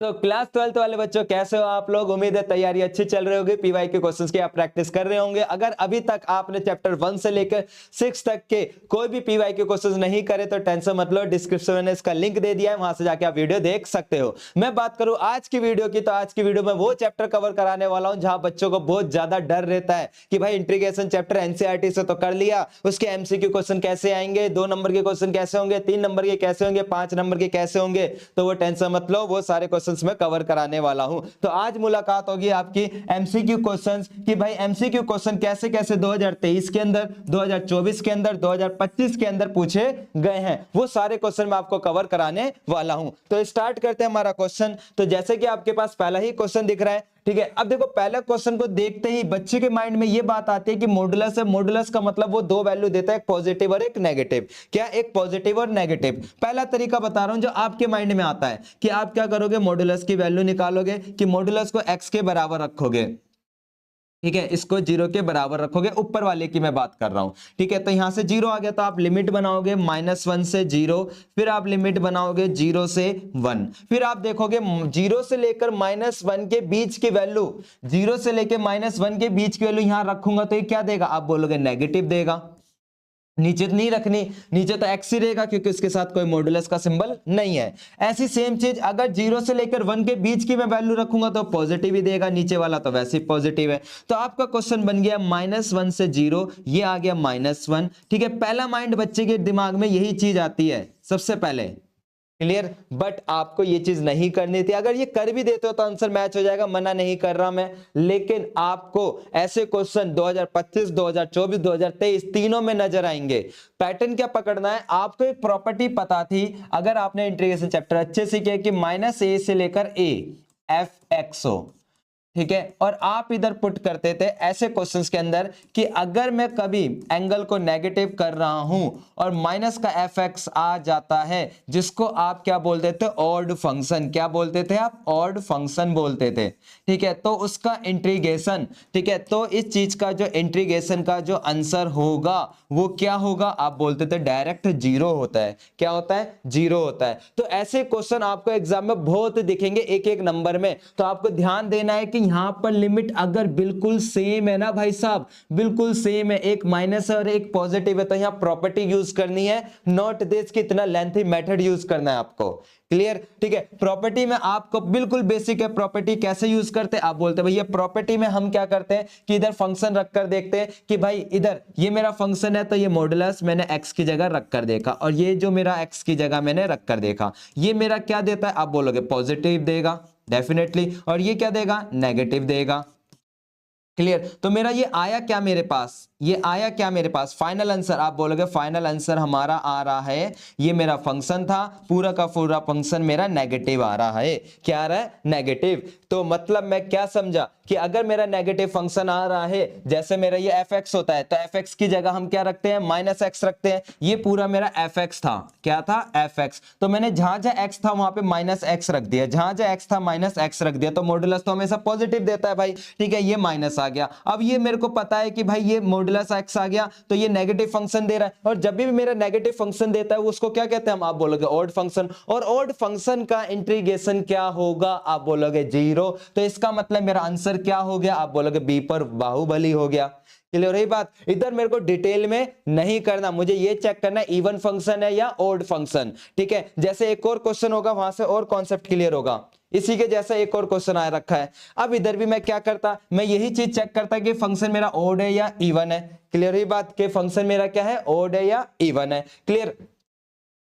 तो class 12th वाले बच्चों कैसे हो आप लोग। उम्मीद है तैयारी अच्छी चल रही होगी, पीवाई के क्वेश्चंस की आप प्रैक्टिस कर रहे होंगे। अगर अभी तक आपने चैप्टर 1 से लेकर 6 तक के कोई भी पीवाई के क्वेश्चंस नहीं करे तो टेंशन मत लो, डिस्क्रिप्शन में इसका लिंक दे दिया है, वहां से जाके आप वीडियो देख सकते हो। मैं बात करूं आज की वीडियो की, तो आज की वीडियो में वो चैप्टर कवर कराने वाला हूं जहां बच्चों को बहुत ज्यादा डर रहता है कि भाई इंटीग्रेशन चैप्टर एनसीईआरटी से तो कर लिया, उसके एमसीक्यू क्वेश्चन कैसे आएंगे, 2 नंबर के क्वेश्चन कैसे होंगे, 3 नंबर के कैसे होंगे, 5 नंबर के कैसे होंगे। तो वो टेंशन मत लो, वो सारे क्वेश्चंस में कवर कराने वाला हूं। तो आज मुलाकात होगी आपकी एमसीक्यू क्वेश्चंस की, भाई एमसीक्यू क्वेश्चन कैसे कैसे 2023 के अंदर, 2024 के अंदर, 2025 के अंदर पूछे गए हैं, वो सारे क्वेश्चन मैं आपको कवर कराने वाला हूं। तो स्टार्ट करते हैं हमारा क्वेश्चन। तो जैसे कि आपके पास पहला ही क्वेश्चन दिख रहा है, ठीक है। अब देखो पहले क्वेश्चन को देखते ही बच्चे के माइंड में ये बात आती है कि मॉडुलस है, मॉडुलस का मतलब वो 2 वैल्यू देता है, एक पॉजिटिव और एक नेगेटिव। क्या? एक पॉजिटिव और नेगेटिव। पहला तरीका बता रहा हूं जो आपके माइंड में आता है कि आप क्या करोगे, मॉडुलस की वैल्यू निकालोगे कि मॉडुलस को x के बराबर रखोगे, ठीक है, इसको 0 के बराबर रखोगे, ऊपर वाले की मैं बात कर रहा हूं, ठीक है। तो यहां से 0 आ गया तो आप लिमिट बनाओगे -1 से 0, फिर आप लिमिट बनाओगे 0 से 1, फिर आप देखोगे 0 से लेकर -1 के बीच की वैल्यू, 0 से लेकर -1 के बीच की वैल्यू यहां रखूंगा तो ये क्या देगा, आप बोलोगे नेगेटिव देगा। नीचे तो नहीं रखनी, नीचे तो एक्स ही रहेगा क्योंकि उसके साथ कोई मॉडुलस का सिंबल नहीं है। ऐसी सेम चीज अगर 0 से लेकर 1 के बीच की मैं वैल्यू रखूंगा तो पॉजिटिव ही देगा, नीचे वाला तो वैसे ही पॉजिटिव है। तो आपका क्वेश्चन बन गया -1 से 0, ये आ गया -1, ठीक है। पहला माइंड बच्चे के दिमाग में यही चीज आती है सबसे पहले, क्लियर। बट आपको ये चीज नहीं करनी थी। अगर ये कर भी देते हो तो आंसर मैच हो जाएगा, मना नहीं कर रहा मैं, लेकिन आपको ऐसे क्वेश्चन 2025, 2024, 2023 तीनों में नजर आएंगे। पैटर्न क्या पकड़ना है आपको, एक प्रॉपर्टी पता थी अगर आपने इंटीग्रेशन चैप्टर अच्छे से किया कि -a से लेकर a f(x) हो, ठीक है। और आप इधर पुट करते थे ऐसे क्वेश्चंस के अंदर कि अगर मैं कभी एंगल को नेगेटिव कर रहा हूं और माइनस का fx आ जाता है, जिसको आप क्या बोलते थे, ऑड फंक्शन। क्या बोलते थे आप? ऑड फंक्शन बोलते थे, ठीक है। तो उसका इंटीग्रेशन, ठीक है, तो इस चीज का जो इंटीग्रेशन का जो आंसर होगा वो क्या होगा, आप बोलते थे डायरेक्ट 0 होता है। क्या होता है? 0 होता है। तो ऐसे क्वेश्चन आपको एग्जाम में बहुत दिखेंगे एक एक नंबर में। तो आपको ध्यान देना है कि यहां पर लिमिट अगर बिल्कुल सेम है ना भाई साहब, बिल्कुल सेम है, एक माइनस और एक पॉजिटिव है, तो यहां प्रॉपर्टी यूज करनी है, नॉट दिस कि इतना लेंथी मेथड यूज करना है आपको, क्लियर, ठीक है। प्रॉपर्टी में आपको बिल्कुल बेसिक है, प्रॉपर्टी कैसे यूज करते हैं, आप बोलते हैं भैया प्रॉपर्टी में हम क्या करते हैं कि इधर फंक्शन रखकर देखते हैं कि भाई इधर ये मेरा फंक्शन है तो ये मॉडुलस मैंने x की जगह रखकर देखा, और ये जो मेरा x की जगह मैंने रखकर देखा, ये मेरा क्या देता है, आप बोलोगे पॉजिटिव देगा डेफिनेटली, और ये क्या देगा, नेगेटिव देगा, क्लियर। तो मेरा ये आया क्या मेरे पास, ये आया क्या मेरे पास, फाइनल आंसर, आप बोलोगे फाइनल आंसर हमारा आ रहा है, ये मेरा फंक्शन था, पूरा का पूरा फंक्शन मेरा नेगेटिव आ रहा है। क्या आ रहा है? नेगेटिव। तो मतलब मैं क्या समझा कि अगर मेरा नेगेटिव फंक्शन आ रहा है, जैसे मेरा ये fx होता है, तो fx की जगह हम क्या रखते हैं, -x रखते हैं। ये पूरा मेरा fx था, क्या था, fx। तो मैंने जहां जहां x था वहां पे -x रख दिया, जहां जहां x था -x रख दिया। तो मॉडुलस तो हमेशा पॉजिटिव देता है भाई, ठीक है। ये माइनस आ गया। अब ये मेरे को पता है कि भाई ये मॉडुलस x आ गया तो ये नेगेटिव फंक्शन दे रहा है, और जब भी मेरा नेगेटिव फंक्शन देता है उसको क्या कहते हैं हम, आप बोलोगे ऑड फंक्शन, और ऑड फंक्शन का इंटीग्रेशन क्या होगा, आप बोलोगे 0। तो इसका मतलब मेरा आंसर क्या हो गया, आप बोलोगे बी पर बाहुबली हो गया। क्लियर रही बात। इधर मेरे को डिटेल में नहीं करना, मुझे ये चेक करना है इवन फंक्शन है या ऑड फंक्शन, ठीक है। जैसे एक और क्वेश्चन होगा वहां से और कॉन्सेप्ट क्लियर होगा, इसी के जैसा एक और क्वेश्चन आ रखा है। अब इधर भी मैं क्या करता, मैं यही चीज चेक करता कि फंक्शन मेरा ऑड है या इवन है। क्लियर हुई बात कि फंक्शन मेरा क्या है, ऑड है या इवन है, क्लियर।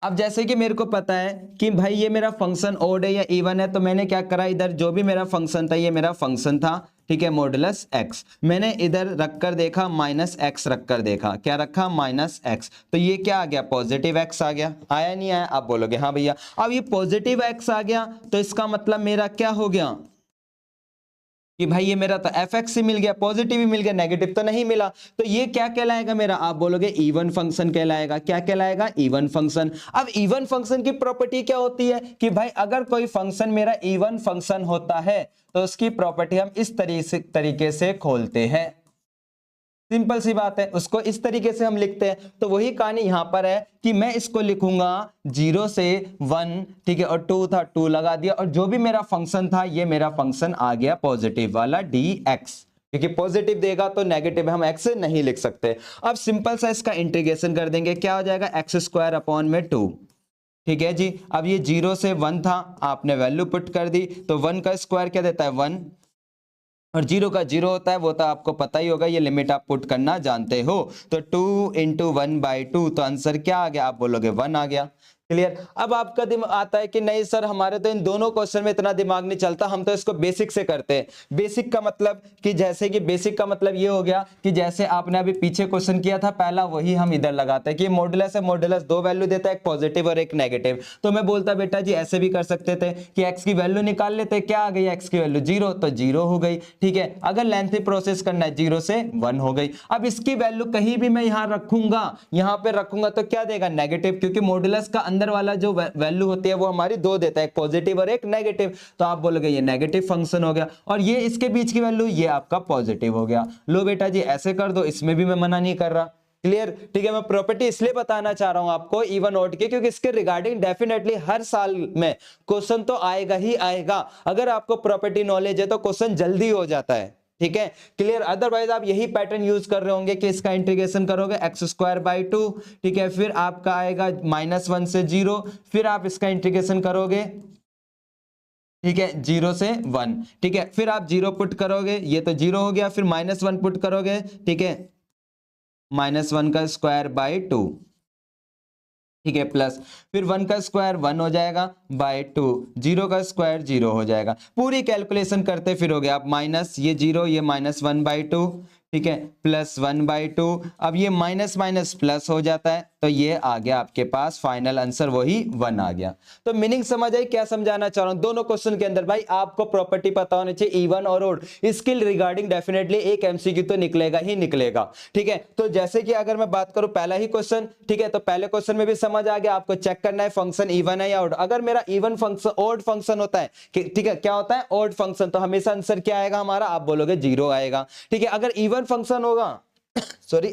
अब जैसे कि मेरे को पता है कि भाई ये मेरा फंक्शन ऑड है या इवन है, तो मैंने क्या करा, इधर जो भी मेरा फंक्शन था, ये मेरा फंक्शन था, ठीक है, मॉडुलस x, मैंने इधर रखकर देखा -x रखकर देखा, क्या रखा, -x। तो ये क्या आ गया, पॉजिटिव x आ गया, आया नहीं आया, आप बोलोगे हाँ भैया। अब ये पॉजिटिव x आ गया तो इसका मतलब मेरा क्या हो गया कि भाई ये मेरा तो fx ही मिल गया, पॉजिटिव ही मिल गया, नेगेटिव तो नहीं मिला। तो ये क्या कहलाएगा मेरा, आप बोलोगे इवन फंक्शन कहलाएगा। क्या कहलाएगा, इवन फंक्शन। अब इवन फंक्शन की प्रॉपर्टी क्या होती है कि भाई अगर कोई फंक्शन मेरा इवन फंक्शन होता है तो उसकी प्रॉपर्टी हम इस तरीके से खोलते हैं, सिंपल सी बात है, उसको इस तरीके से हम लिखते हैं। तो वही कहानी यहां पर है कि मैं इसको लिखूंगा 0 से 1, ठीक है, और 2 था, 2 लगा दिया, और जो भी मेरा फंक्शन था ये मेरा फंक्शन आ गया पॉजिटिव वाला dx, क्योंकि पॉजिटिव देगा तो नेगेटिव हम x नहीं लिख सकते। अब सिंपल सा इसका इंटीग्रेशन कर देंगे, क्या हो जाएगा, x²/2। ठीक है जी। अब ये 0 से 1 था, आपने वैल्यू पुट कर दी, तो 1 का स्क्वायर क्या देता है, 1, और 0 का 0 होता है, वो तो आपको पता ही होगा, ये लिमिट आप पुट करना जानते हो। तो 2 × 1/2, तो आंसर क्या आ गया, आप बोलोगे 1 आ गया। क्लियर। अब आपका दिमाग आता है कि नहीं सर, हमारे तो इन दोनों क्वेश्चन में इतना दिमाग नहीं चलता, हम तो इसको बेसिक से करते हैं। बेसिक का मतलब कि जैसे कि बेसिक का मतलब ये हो गया कि जैसे आपने अभी पीछे क्वेश्चन किया था पहला, वही हम इधर लगाते हैं कि मॉडुलस है, मॉडुलस दो वैल्यू देता है, एक पॉजिटिव और एक नेगेटिव। तो मैं बोलता बेटा जी ऐसे भी कर सकते थे कि एक्स की वैल्यू निकाल लेते, क्या आ गई एक्स की वैल्यू 0, तो 0 हो गई। ठीक है, अगर लेंथी प्रोसेस करना है 0 से 1 हो गई। अब इसकी वैल्यू कहीं भी मैं यहां रखूंगा, यहां पे रखूंगा तो क्या देगा, नेगेटिव, क्योंकि मॉडुलस का अंदर वाला जो वैल्यू होती है वो हमारी दो देता है, एक पॉजिटिव और एक नेगेटिव। तो आप बोलोगे ये नेगेटिव फंक्शन हो गया, और ये इसके बीच की वैल्यू ये आपका पॉजिटिव हो गया। लो बेटा जी ऐसे कर दो, इसमें भी मैं मना नहीं कर रहा। क्लियर। ठीक है, मैं प्रॉपर्टी इसलिए बताना चाह रहा हूं आपको इवन ऑड के, क्योंकि इसके रिगार्डिंग डेफिनेटली हर साल में क्वेश्चन तो आएगा ही आएगा। अगर आपको प्रॉपर्टी नॉलेज है तो क्वेश्चन जल्दी हो जाता है। ठीक है, क्लियर। अदरवाइज आप यही पैटर्न यूज कर रहे होंगे कि इसका इंटीग्रेशन करोगे x²/2, ठीक है, फिर आपका आएगा -1 से 0, फिर आप इसका इंटीग्रेशन करोगे, ठीक है, 0 से 1, ठीक है, फिर आप 0 पुट करोगे, ये तो 0 हो गया, फिर -1 पुट करोगे, ठीक है, -1² ठीक है, प्लस फिर 1 का स्क्वायर 1 हो जाएगा /2, 0 का स्क्वायर 0 हो जाएगा। पूरी कैलकुलेशन करते फिरोगे आप, माइनस ये 0, ये -1/2, ठीक है, +1/2। अब ये माइनस माइनस प्लस हो जाता है, तो ये आ गया आपके पास फाइनल आंसर, वही 1 आ गया। तो मीनिंग समझ आई क्या समझाना चाह रहा हूं दोनों क्वेश्चन के अंदर। भाई आपको प्रॉपर्टी पता होनी चाहिए इवन और ओड, इसके रिगार्डिंग डेफिनेटली एक एमसीक्यू तो निकलेगा ही निकलेगा। ठीक है, तो जैसे कि अगर मैं बात करूं पहला ही क्वेश्चन, ठीक है, तो पहले क्वेश्चन में भी समझ आ गया, आपको चेक करना है फंक्शन इवन है या ऑड। अगर मेरा इवन फंक्शन ऑड फंक्शन होता है, ठीक है, क्या होता है, ऑड फंक्शन, तो हमेशा आंसर क्या आएगा हमारा, आप बोलोगे 0 आएगा। ठीक है, अगर इवन फंक्शन होगा सॉरी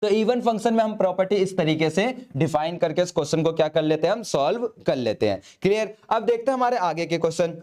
तो इवन फंक्शन में हम प्रॉपर्टी इस तरीके से डिफाइन करके इस क्वेश्चन को क्या कर लेते हैं, हम सॉल्व कर लेते हैं। क्लियर। अब देखते हैं हमारे आगे के क्वेश्चन।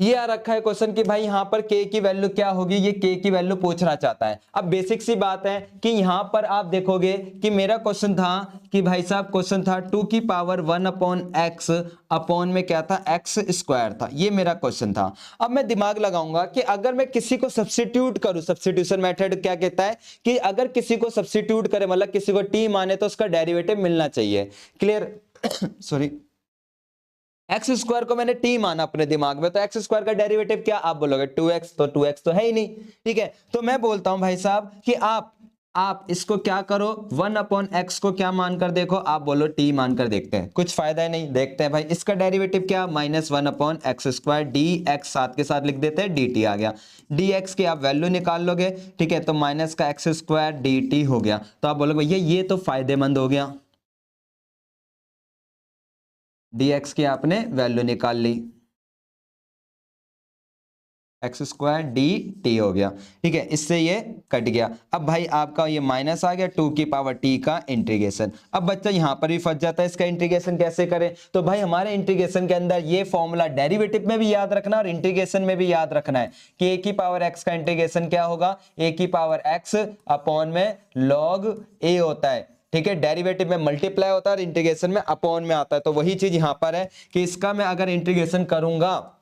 ये आ रखा है क्वेश्चन कि भाई यहां पर k की वैल्यू क्या होगी, ये k की वैल्यू पूछना चाहता है। अब बेसिक सी बात है कि यहां पर आप देखोगे कि मेरा क्वेश्चन था कि भाई साहब क्वेश्चन था 2⁻1/x अपॉन में क्या था, x² था, ये मेरा क्वेश्चन था। अब मैं दिमाग लगाऊंगा कि अगर मैं किसी को सब्स्टिट्यूट करूं, सब्स्टिट्यूशन मेथड क्या कहता है कि अगर किसी को सब्स्टिट्यूट करे, मतलब किसी को t माने तो उसका डेरिवेटिव मिलना चाहिए। क्लियर सॉरी, x² को मैंने t माना अपने दिमाग में, तो x² का डेरिवेटिव क्या, आप बोलोगे 2x, तो 2x तो है ही नहीं। ठीक है, तो मैं बोलता हूं भाई साहब कि आप इसको क्या करो, 1/x को क्या मानकर देखो, आप बोलो t मानकर देखते हैं, कुछ फायदा ही नहीं। देखते हैं भाई इसका डेरिवेटिव क्या, -1/x², dx साथ के साथ लिख देते हैं, dt आ गया। dx की आप वैल्यू निकाल लोगे, ठीक है, तो माइनस का x² dt हो गया। तो आप बोलोगे भैया ये तो फायदेमंद हो गया, dx की आपने वैल्यू निकाल ली, x² dt हो गया। ठीक है, इससे ये कट गया। अब भाई आपका ये माइनस आ गया 2t का इंटीग्रेशन। अब बच्चा यहां पर भी फंस जाता है, इसका इंटीग्रेशन कैसे करें, तो भाई हमारे इंटीग्रेशन के अंदर ये फॉर्मूला डेरिवेटिव में भी याद रखना और इंटीग्रेशन में भी याद रखना है कि a⁻x का इंटीग्रेशन क्या होगा, a⁻x अपॉन में log a होता है। ठीक है, डेरिवेटिव में मल्टीप्लाई होता है और इंटीग्रेशन में अपॉन में आता है। तो वही चीज यहां पर है कि इसका मैं अगर इंटीग्रेशन करूंगा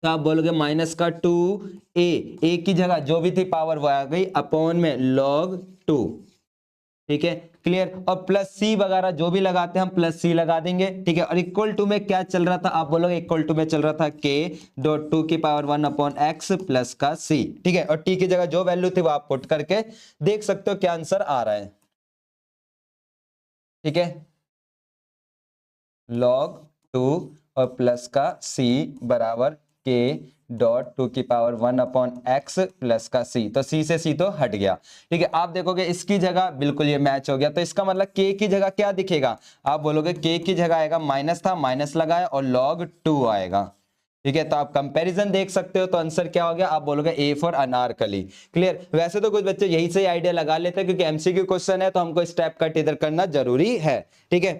तो आप बोलोगे माइनस का 2a की जगह जो भी थी पावर वो आ गई अपॉन में log 2। ठीक है, क्लियर। और प्लस सी वगैरह जो भी लगाते हैं हम प्लस सी लगा देंगे। ठीक है, और इक्वल टू में क्या चल रहा था, आप बोलोगे इक्वल टू में चल रहा था k.2⁻1/x प्लस का c। ठीक है, और t की जगह जो वैल्यू थी वो आप पुट करके देख सकते हो क्या आंसर आ रहा है। ठीक है, log 2 और प्लस का c बराबर k.2⁻1/x प्लस का c, तो c से c तो हट गया। ठीक है, आप देखोगे इसकी जगह बिल्कुल ये मैच हो गया, तो इसका मतलब k की जगह क्या दिखेगा, आप बोलोगे k की जगह आएगा, माइनस था माइनस लगाया और log 2 आएगा। ठीक है, तो आप कंपैरिजन देख सकते हो। तो आंसर क्या हो गया, आप बोलोगे ए फॉर अनारकली। क्लियर। वैसे तो कुछ बच्चे यही से आइडिया लगा लेते हैं क्योंकि एमसीक्यू क्वेश्चन है तो हमको स्टेप कट इधर करना जरूरी है। ठीक है,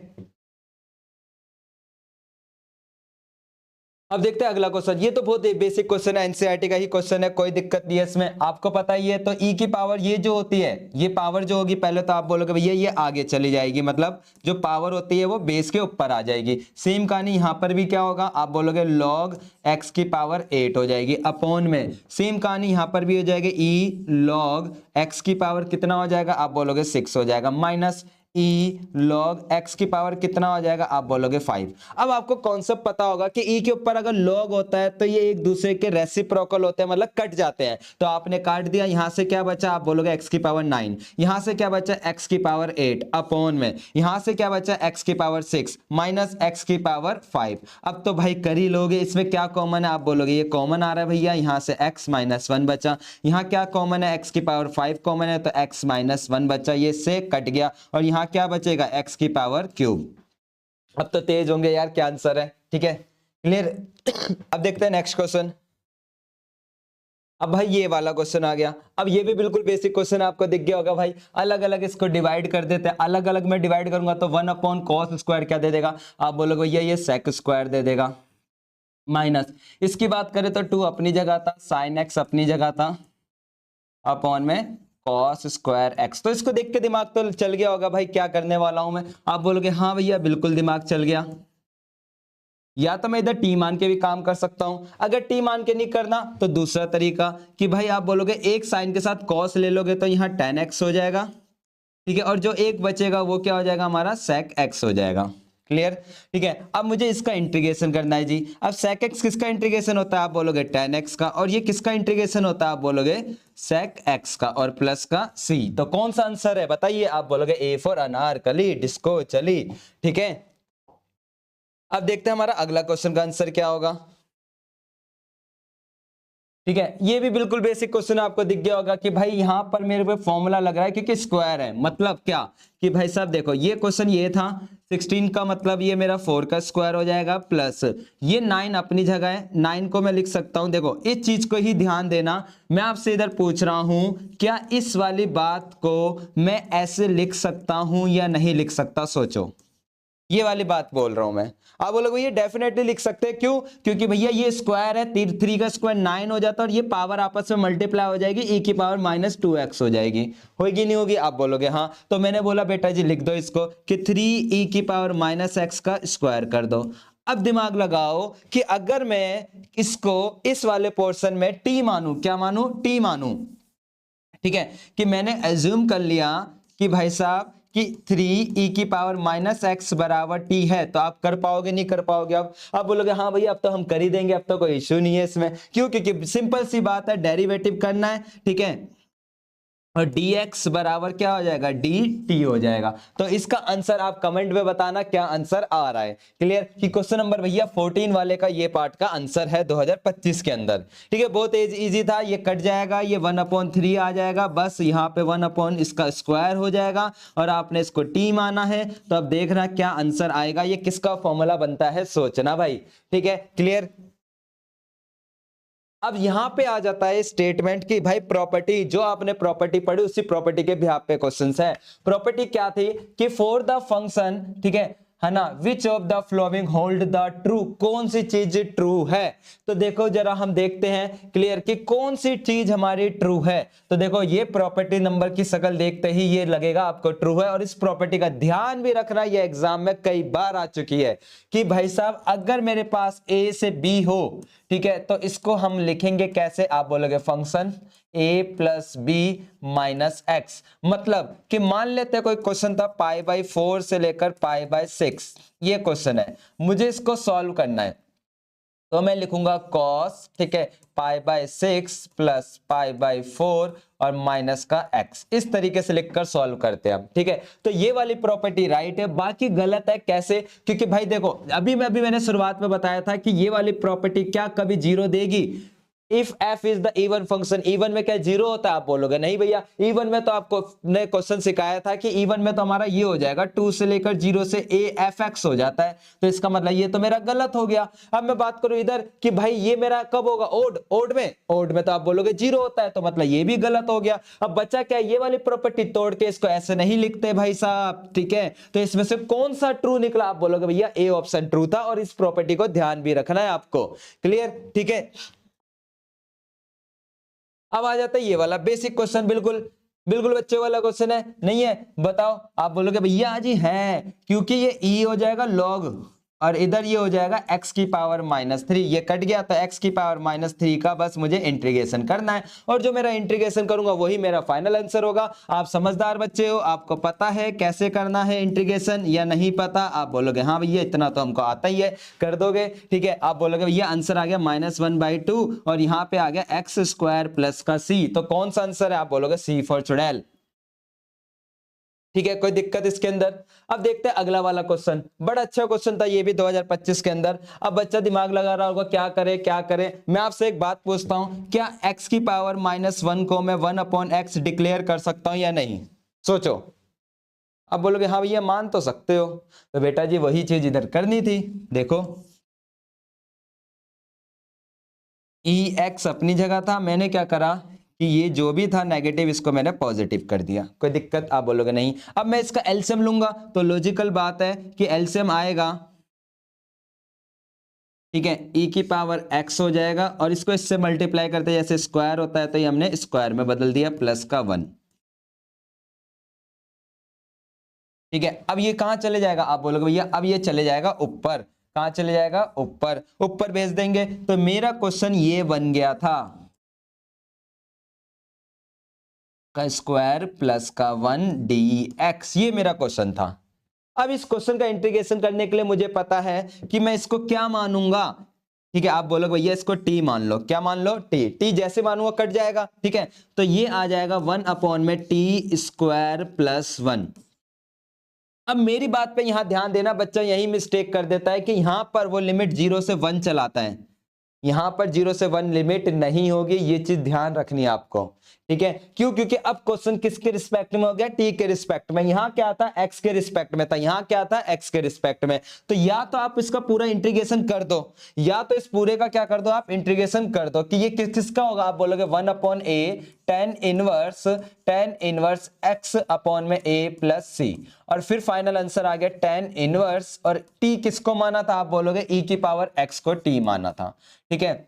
अब देखते हैं अगला क्वेश्चन। ये तो बहुत बेसिक क्वेश्चन है, एनसीईआरटी का ही क्वेश्चन है, कोई दिक्कत नहीं है इसमें, आपको पता ही है। तो ई की पावर ये जो होती है, ये पावर जो होगी पहले तो आप बोलोगे भैया ये आगे चली जाएगी, मतलब जो पावर होती है वो बेस के ऊपर आ जाएगी। सेम कहानी यहाँ पर भी क्या होगा, आप बोलोगे लॉग एक्स की पावर 8 हो जाएगी अपॉन में, सेम कहानी यहाँ पर भी हो जाएगी, ई लॉग एक्स की पावर कितना हो जाएगा, आप बोलोगे 6 हो जाएगा, माइनस ई लॉग एक्स की पावर कितना हो जाएगा, आप बोलोगे 5। अब आपको कॉन्सेप्ट पता होगा कि ई के ऊपर अगर लॉग होता है तो ये एक दूसरे के रेसिप्रोकल होते हैं, मतलब कट जाते हैं। तो आपने काट दिया, यहां से क्या बचा, आप बोलोगे एक्स की पावर 9, यहां से क्या बचा एक्स की पावर 8 अपॉन में, यहां से क्या बचा एक्स की पावर 6 माइनस एक्स की पावर 5। अब तो भाई कर ही लोगे, इसमें क्या कॉमन है, आप बोलोगे ये कॉमन आ रहा है भैया, यहां से एक्स माइनस 1 बचा, यहां क्या कॉमन है एक्स की पावर 5 कॉमन है तो एक्स माइनस 1 बचा, ये से कट गया और यहां क्या बचेगा एक्स की पावर क्यूब। अब तो तेज होंगे यार, क्या आंसर है। ठीक है, क्लियर। अब देखते हैं नेक्स्ट क्वेश्चन। अब भाई ये वाला क्वेश्चन आ गया, अब ये भी बिल्कुल बेसिक क्वेश्चन आपको दिख गया होगा भाई। अलग अलग इसको डिवाइड कर देते हैं, अलग अलग में डिवाइड करूंगा तो 1 अपॉन कॉस स्क्वायर क्या दे देगा, आप बोलोगे भैया ये सेक स्क्वायर दे देगा, माइनस इसकी बात करें तो 2 अपनी जगह था, साइन एक्स अपनी जगह था, अपॉन में कॉस स्क्वायर एक्स। तो इसको देख के दिमाग तो चल गया होगा भाई क्या करने वाला हूं मैं, आप बोलोगे हाँ भैया बिल्कुल दिमाग चल गया। या तो मैं इधर टी मान के भी काम कर सकता हूं, अगर टी मान के नहीं करना तो दूसरा तरीका कि भाई आप बोलोगे एक साइन के साथ कॉस ले लोगे तो यहाँ tan x हो जाएगा, ठीक है, और जो एक बचेगा वो क्या हो जाएगा हमारा sec x हो जाएगा। क्लियर। ठीक है, अब मुझे इसका इंटीग्रेशन करना है जी। अब sec x किसका इंटीग्रेशन होता है, आप बोलोगे tan x का, और ये किसका इंटीग्रेशन होता है, आप बोलोगे sec x का, और प्लस का c। तो कौन सा आंसर है बताइए, आप बोलोगे ए फॉर अनारकली, डिस्को चली। ठीक है, अब देखते हैं हमारा अगला क्वेश्चन का आंसर क्या होगा। ठीक है, ये भी बिल्कुल बेसिक क्वेश्चन आपको दिख गया होगा कि भाई यहां पर मेरे पे फॉर्मूला लग रहा है क्योंकि स्क्वायर है, मतलब क्या कि भाई साहब देखो ये क्वेश्चन ये था 16 का, मतलब ये मेरा 4 का स्क्वायर हो जाएगा, प्लस ये 9 अपनी जगह है, 9 को मैं लिख सकता हूं। देखो इस चीज को ही ध्यान देना, मैं आपसे इधर पूछ रहा हूं क्या इस वाली बात को मैं ऐसे लिख सकता हूं या नहीं लिख सकता, सोचो, ये वाली बात बोल रहा हूं मैं। आप बोलोगे ये डेफिनेटली लिख सकते हैं, क्यों, क्योंकि भैया ये स्क्वायर है, 3 का स्क्वायर 9 हो जाता है और ये पावर आपस में मल्टीप्लाई हो जाएगी, e की पावर -2x हो जाएगी, होगी नहीं होगी, आप बोलोगे हाँ। तो मैंने बोला बेटा जी लिख दो इसको कि 3e की पावर -x का स्क्वायर कर दो। अब दिमाग लगाओ कि अगर मैं इसको इस वाले पोर्शन में t मानूं, क्या मानूं, t मानूं, ठीक है, कि मैंने एज्यूम कर लिया कि भाई साहब कि 3e की पावर -x बराबर t है, तो आप कर पाओगे नहीं कर पाओगे। अब आप बोलोगे हाँ भैया अब तो हम कर ही देंगे, अब तो कोई इश्यू नहीं है इसमें, क्यों, क्योंकि सिंपल सी बात है, डेरिवेटिव करना है, ठीक है, और dx बराबर क्या हो जाएगा, dt हो जाएगा। तो इसका आंसर आप कमेंट में बताना क्या आंसर आ रहा है। क्लियर, कि क्वेश्चन नंबर भैया 14 वाले का ये पार्ट का आंसर है 2025 के अंदर। ठीक है, बहुत इजी था, ये कट जाएगा, ये 1/3 आ जाएगा, बस यहाँ पे 1 इसका स्क्वायर हो जाएगा, और आपने इसको t माना है, तो अब देखना क्या आंसर आएगा, ये किसका फॉर्मूला बनता है, सोचना भाई। ठीक है, क्लियर। अब यहां पे आ जाता है स्टेटमेंट की भाई प्रॉपर्टी, जो आपने प्रॉपर्टी पढ़ी उसी प्रॉपर्टी के बिहाफ पे क्वेश्चंस है। प्रॉपर्टी क्या थी कि फॉर द फंक्शन, ठीक है ना, which of the flowing hold the true, कौन सी चीज ट्रू है। तो देखो जरा हम देखते हैं क्लियर कि कौन सी चीज हमारी ट्रू है। तो देखो ये प्रॉपर्टी नंबर की शक्ल देखते ही ये लगेगा आपको ट्रू है, और इस प्रॉपर्टी का ध्यान भी रखना, ये एग्जाम में कई बार आ चुकी है कि भाई साहब अगर मेरे पास a से b हो, ठीक है, तो इसको हम लिखेंगे कैसे, आप बोलोगे function a plus B minus X. मतलब कि मान लेते हैं कोई क्वेश्चन था π/4 से लेकर π/6, ये क्वेश्चन है, मुझे इसको सॉल्व करना है, तो मैं लिखूंगा cos, ठीक है, π/6 प्लस π/4 और माइनस का x, इस तरीके से लिखकर सॉल्व करते हैं हम। ठीक है, तो ये वाली प्रॉपर्टी राइट है, बाकी गलत है। कैसे, क्योंकि भाई देखो अभी मैंने शुरुआत में बताया था कि ये वाली प्रॉपर्टी क्या कभी 0 देगी, if f is the even function, even में क्या जीरो होता है? आप बोलोगे नहीं भैया, इवन में तो आपको ने क्वेश्चन सिखाया था कि इवन में तो हमारा ये हो जाएगा 2 से लेकर 0 से a f x हो जाता है, तो इसका मतलब ये तो मेरा गलत हो गया। अब मैं बात करूं इधर कि भाई ये मेरा कब होगा? ओड, ओड में तो आप बोलोगे जीरो होता है, तो मतलब ये भी गलत हो गया। अब बच्चा क्या, ये वाली प्रॉपर्टी तोड़ के इसको ऐसे नहीं लिखते भाई साहब, ठीक है? तो इसमें से कौन सा ट्रू निकला? आप बोलोगे भैया ए ऑप्शन ट्रू था, और इस प्रॉपर्टी को ध्यान भी रखना है आपको। क्लियर? ठीक है। अब आ जाता है ये वाला बेसिक क्वेश्चन, बिल्कुल बिल्कुल बच्चे वाला क्वेश्चन है, नहीं है? बताओ। आप बोलोगे भैया जी है, क्योंकि ये e हो जाएगा log, और इधर ये हो जाएगा x की पावर -3, ये कट गया, तो x की पावर -3 का बस मुझे इंटीग्रेशन करना है, और जो मेरा इंटीग्रेशन करूंगा वही मेरा फाइनल आंसर होगा। आप समझदार बच्चे हो, आपको पता है कैसे करना है इंटीग्रेशन, या नहीं पता? आप बोलोगे हाँ भैया इतना तो हमको आता ही है, कर दोगे, ठीक है? आप बोलोगे भैया आंसर आ गया -1/2, और यहाँ पे आ गया x² प्लस का c, तो कौन सा आंसर है? आप बोलोगे c फॉर चुड़ैल, ठीक है? कोई दिक्कत इसके अंदर? अब देखते हैं अगला वाला क्वेश्चन, बड़ा अच्छा क्वेश्चन था ये भी 2025 के अंदर। अब बच्चा दिमाग लगा रहा होगा क्या करे क्या करे। मैं आपसे एक बात पूछता हूं, क्या x की पावर -1 को मैं 1/x डिक्लेयर कर सकता हूं या नहीं? सोचो। अब बोलोगे हाँ भैया मान तो सकते हो, तो बेटा जी वही चीज इधर करनी थी। देखो ex अपनी जगह था, मैंने क्या करा कि ये जो भी था नेगेटिव इसको मैंने पॉजिटिव कर दिया। कोई दिक्कत? आप बोलोगे नहीं। अब मैं इसका एलसीएम लूंगा, तो लॉजिकल बात है कि एलसीएम आएगा, ठीक है, e की पावर x हो जाएगा, और इसको इससे मल्टीप्लाई करते जैसे स्क्वायर होता है, तो ये हमने स्क्वायर में बदल दिया, प्लस का 1, ठीक है? अब ये कहां चले जाएगा? आप बोलोगे भैया अब ये चले जाएगा ऊपर। कहां चले जाएगा? ऊपर, ऊपर भेज देंगे। तो मेरा क्वेश्चन ये बन गया था, का स्क्वायर प्लस का 1 dx, ये मेरा क्वेश्चन था। अब इस क्वेश्चन का इंटीग्रेशन करने के लिए मुझे पता है कि मैं इसको क्या मानूंगा, ठीक है? आप बोलोगे भैया इसको t मान लो, क्या मान लो? t जैसे मानूंगा कट जाएगा, ठीक है? तो ये आ जाएगा 1/t² प्लस 1। अब मेरी बात पे यहां ध्यान देना, बच्चा यही मिस्टेक कर देता है कि यहां पर वो लिमिट 0 से 1 चलाता है, यहां पर 0 से 1 लिमिट नहीं होगी, ये चीज ध्यान रखनी है आपको, ठीक है? क्यों? क्योंकि अब क्वेश्चन किसके रिस्पेक्ट में हो गया? टी के रिस्पेक्ट में। यहां क्या था? एक्स के रिस्पेक्ट में था, यहां क्या था? एक्स के रिस्पेक्ट में। तो या तो आप इसका पूरा इंटीग्रेशन कर दो, या तो इस पूरे का क्या कर दो? आप इंटीग्रेशन कर दो कि ये किसका होगा? आप बोलोगे 1/a tan inverse x upon में a प्लस c, और फिर फाइनल आंसर आ गया tan इनवर्स, और t किसको माना था? आप बोलोगे e की पावर x को t माना था, ठीक है?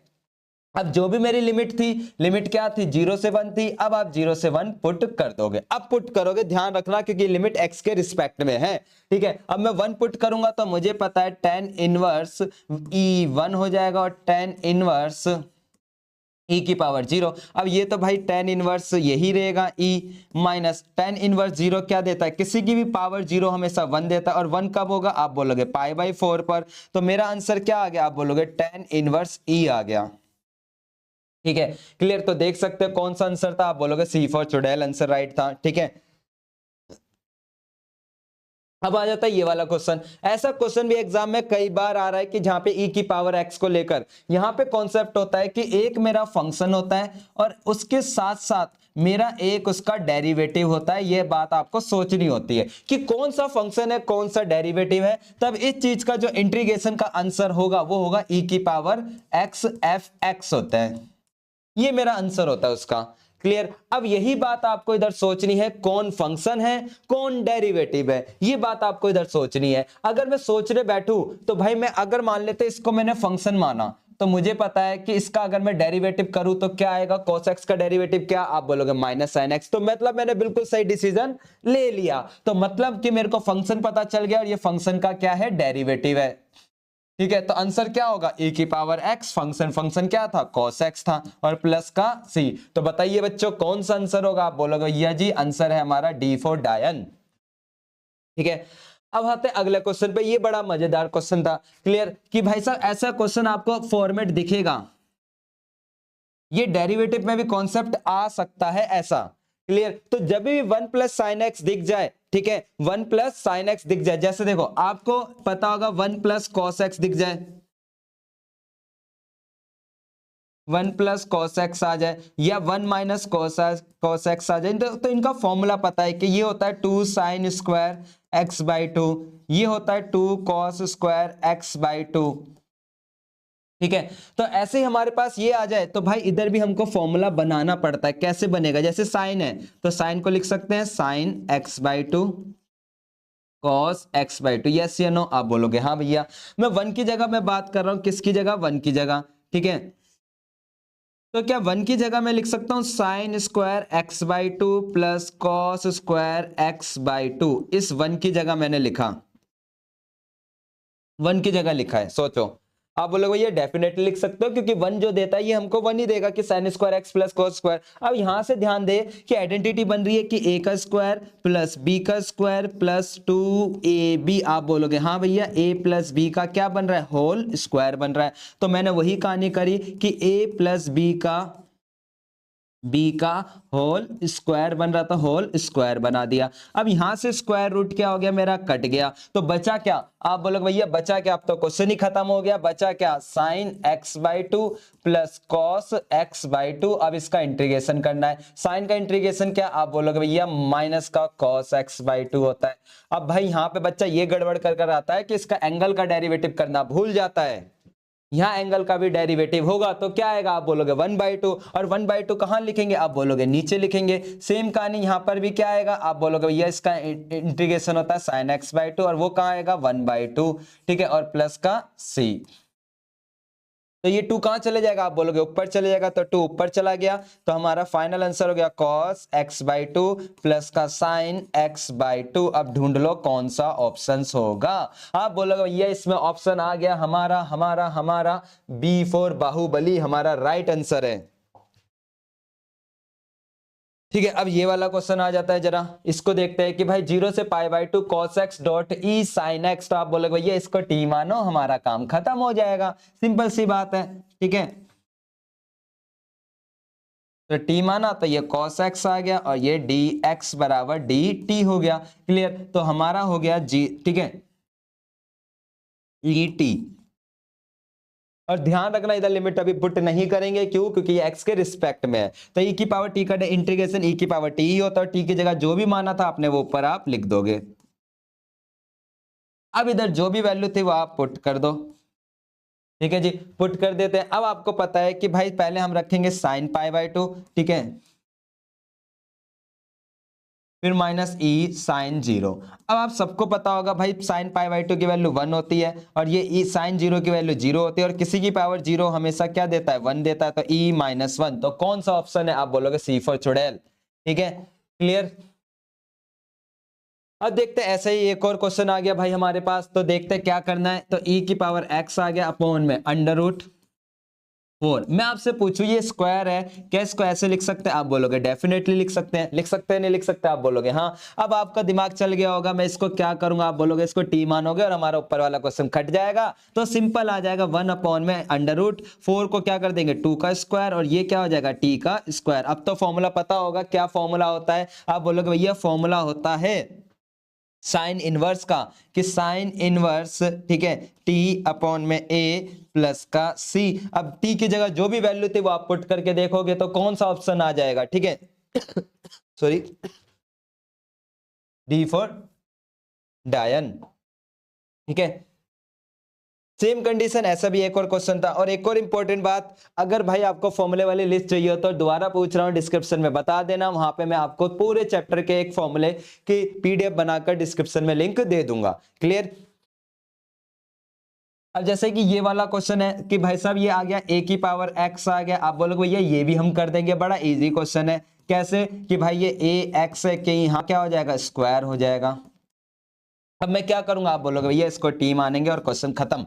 अब जो भी मेरी लिमिट थी, लिमिट क्या थी? 0 से 1 थी। अब आप 0 से 1 पुट कर दोगे। अब पुट करोगे, ध्यान रखना क्योंकि लिमिट x के रिस्पेक्ट में है, ठीक है? अब मैं 1 पुट करूंगा तो मुझे पता है tan इनवर्स e1 हो जाएगा, और tan इनवर्स e की पावर 0। अब ये तो भाई tan इनवर्स यही रहेगा, e माइनस tan इनवर्स 0 क्या देता है? किसी की भी पावर 0 हमेशा 1 देता है, और 1 कब होगा? आप बोलोगे π/4 पर। तो मेरा आंसर क्या आ गया? आप बोलोगे tan इनवर्स e आ गया, ठीक है? क्लियर? तो देख सकते हो कौन सा आंसर था? आप बोलोगे सी फॉर चुड़ैल आंसर राइट था, ठीक है? अब आ जाता है ये वाला क्वेश्चन। ऐसा क्वेश्चन भी एग्जाम में कई बार आ रहा है कि जहां पे e की पावर x को लेकर, यहां पे कॉन्सेप्ट होता है कि एक मेरा फंक्शन होता है और उसके साथ साथ मेरा एक उसका डेरिवेटिव होता है। ये बात आपको सोचनी होती है कि कौन सा फंक्शन है, कौन सा डेरिवेटिव है, तब इस चीज का जो इंटीग्रेशन का आंसर होगा वो होगा e की पावर x f(x) होता है। ये मेरा आंसर होता है उसका। क्लियर? अब यही बात आपको इधर सोचनी है, कौन फंक्शन है, कौन डेरिवेटिव है, ये बात आपको इधर सोचनी है। अगर मैं सोचने बैठूं तो भाई मैं अगर मान लेते इसको मैंने फंक्शन माना, तो मुझे पता है कि इसका अगर मैं डेरिवेटिव करूं तो क्या आएगा? cos x का डेरिवेटिव क्या? आप बोलोगे -sin x। तो मतलब मैंने बिल्कुल सही डिसीजन ले लिया। तो मतलब कि मेरे को फंक्शन पता चल गया, और ये फंक्शन का क्या है? डेरिवेटिव है, ठीक है? तो आंसर क्या होगा? e की पावर x, फंक्शन क्या था? cos x था, और प्लस का c। तो बताइए बच्चों कौन सा आंसर होगा? आप बोलोगे भैया जी आंसर है हमारा D फॉर डायन, ठीक है? अब आते हैं अगले क्वेश्चन पे। ये बड़ा मजेदार क्वेश्चन था। क्लियर? कि भाई साहब ऐसा क्वेश्चन आपको फॉर्मेट दिखेगा, ये डेरिवेटिव में भी कॉन्सेप्ट आ सकता है ऐसा। क्लियर? तो जब भी 1 प्लस साइन एक्स दिख जाए, ठीक है, 1 प्लस साइन एक्स दिख जाए, जैसे देखो आपको पता होगा 1 प्लस कॉस एक्स दिख जाए, 1 प्लस कॉस एक्स आ जाए या 1 माइनस कॉस एक्स आ जाए, तो इनका फॉर्मूला पता है कि ये होता है 2 साइन स्क्वायर एक्स बाई 2, ये होता है 2 कॉस स्क्वायर एक्स बाई 2। ठीक है, तो ऐसे ही हमारे पास ये आ जाए तो भाई इधर भी हमको फॉर्मूला बनाना पड़ता है। कैसे बनेगा, जैसे साइन है तो साइन को लिख सकते हैं sine x by 2 cos x by 2, yes या नो आप बोलोगे हाँ भैया। मैं 1 की जगह मैं बात कर रहा हूं, किसकी जगह, 1 की जगह। ठीक है, तो क्या 1 की जगह मैं लिख सकता हूं sine square x by 2 plus cos square x by 2, इस 1 की जगह मैंने लिखा, 1 की जगह लिखा है। सोचो, आप बोलोगे ये डेफिनेटली लिख सकते हो क्योंकि 1 जो देता है ये हमको 1 ही देगा कि sine square x plus cos square. अब यहां से ध्यान दे कि आइडेंटिटी बन रही है कि a का स्क्वायर प्लस b का स्क्वायर प्लस 2ab। आप बोलोगे हाँ भैया a प्लस b का क्या बन रहा है, होल स्क्वायर बन रहा है। तो मैंने वही कहानी करी कि a प्लस b का होल स्क्वायर बन रहा था, होल स्क्वायर बना दिया। अब यहां से स्क्वायर रूट क्या हो गया मेरा, कट गया, तो बचा क्या, आप बोलोगे भैया बचा क्या, अब तो क्वेश्चन ही खत्म हो गया। बचा क्या, sine x by 2 plus cos x by 2। अब इसका इंटीग्रेशन करना है। साइन का इंटीग्रेशन क्या, आप बोलोगे भैया माइनस का कॉस एक्स बाई 2 होता है। अब भाई यहाँ पे बच्चा ये गड़बड़ कर आता है कि इसका एंगल का डेरिवेटिव करना भूल जाता है। यहां एंगल का भी डेरिवेटिव होगा तो क्या आएगा, आप बोलोगे 1/2, और 1/2 कहां लिखेंगे, आप बोलोगे नीचे लिखेंगे। सेम कहानी यहां पर भी क्या आएगा, आप बोलोगे भैया इसका इंटीग्रेशन होता है sin x/2 और वो कहां आएगा 1/2। ठीक है, और प्लस का c, तो ये 2 कहां चले जाएगा, आप बोलोगे ऊपर चले जाएगा, तो 2 ऊपर चला गया, तो हमारा फाइनल आंसर हो गया cos x/2 प्लस का sin x/2। अब ढूंढ लो कौन सा ऑप्शन होगा। आप बोलोगे भैया इसमें ऑप्शन आ गया हमारा हमारा हमारा B4 बाहुबली हमारा राइट आंसर है। ठीक है, अब ये वाला क्वेश्चन आ जाता है, जरा इसको देखते हैं कि भाई 0 से π/2 cos x dot e sin x। तो आप बोलोगे भैया इसको t मानो, हमारा काम खत्म हो जाएगा, सिंपल सी बात है। ठीक है, तो t माना तो ये cos x आ गया और ये dx बराबर dt हो गया। क्लियर, तो हमारा हो गया जी, ठीक है, et। और ध्यान रखना इधर लिमिट अभी पुट नहीं करेंगे, क्यों, क्योंकि ये x के रिस्पेक्ट में है। तो e की पावर t का इंटीग्रेशन e की पावर t ही होता है, और t की जगह जो भी माना था आपने वो ऊपर आप लिख दोगे। अब इधर जो भी वैल्यू थी वो आप पुट कर दो। ठीक है जी, पुट कर देते हैं। अब आपको पता है कि भाई पहले हम रखेंगे साइन π/2, ठीक है, फिर माइनस e साइन 0। अब आप सबको पता होगा भाई साइन π/2 की वैल्यू 1 होती है और ये e साइन 0 की वैल्यू 0 होती है, और किसी की पावर 0 हमेशा क्या देता है, 1 देता है, तो e -1। तो कौन सा ऑप्शन है, आप बोलोगे सी फॉर चुड़ैल। ठीक है, क्लियर। अब देखते हैं ऐसे ही एक और क्वेश्चन आ गया भाई हमारे पास, तो देखते हैं क्या करना है। तो e की पावर x आ गया अपॉन में √4। मैं आपसे पूछूं ये स्क्वायर है, क्या इसको ऐसे लिख सकते हैं, आप बोलोगे डेफिनेटली लिख सकते हैं। लिख सकते हैं, नहीं लिख सकते, आप बोलोगे हाँ। अब आपका दिमाग चल गया होगा मैं इसको क्या करूंगा, आप बोलोगे इसको t मानोगे और हमारा ऊपर वाला क्वेश्चन कट जाएगा। तो सिंपल आ जाएगा 1 अपॉन में √4 को क्या कर देंगे 2 का स्क्वायर, और ये क्या हो जाएगा t का स्क्वायर। अब तो फॉर्मूला पता होगा, क्या फॉर्मूला होता है, आप बोलोगे भैया फॉर्मूला होता है साइन इनवर्स का, कि साइन इनवर्स, ठीक है, t अपॉन में a प्लस का c। अब t की जगह जो भी वैल्यू थी वो आप पुट करके देखोगे तो कौन सा ऑप्शन आ जाएगा, ठीक है, सॉरी, d फॉर डायन। ठीक है, सेम कंडीशन, ऐसा भी एक और क्वेश्चन था। और एक और इंपॉर्टेंट बात, अगर भाई आपको फॉर्मूले वाली लिस्ट चाहिए हो तो दोबारा पूछ रहा हूं, डिस्क्रिप्शन में बता देना, वहां पे मैं आपको पूरे चैप्टर के एक फॉर्मूले की पीडीएफ बनाकर डिस्क्रिप्शन में लिंक दे दूंगा। क्लियर। अब जैसे कि ये वाला क्वेश्चन है कि भाई साहब ये आ गया a की पावर x आ गया, आप बोलोगे भैया ये भी हम कर देंगे, बड़ा इजी क्वेश्चन है। कैसे, कि भाई ये ax है कि यहाँ क्या हो जाएगा, स्क्वायर हो जाएगा। अब मैं क्या करूंगा, आप बोलोगे भैया इसको t मानेंगे और क्वेश्चन खत्म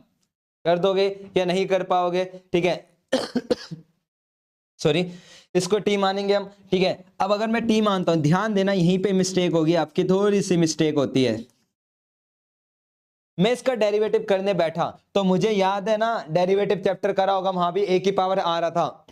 कर दोगे या नहीं कर पाओगे। ठीक है, सॉरी, इसको टी मानेंगे हम। ठीक है, अब अगर मैं टी मानता हूं, ध्यान देना यहीं पे मिस्टेक होगी आपकी, थोड़ी सी मिस्टेक होती है। मैं इसका डेरिवेटिव करने बैठा तो मुझे याद है ना, डेरिवेटिव चैप्टर करा होगा, वहां भी a की पावर आ रहा था।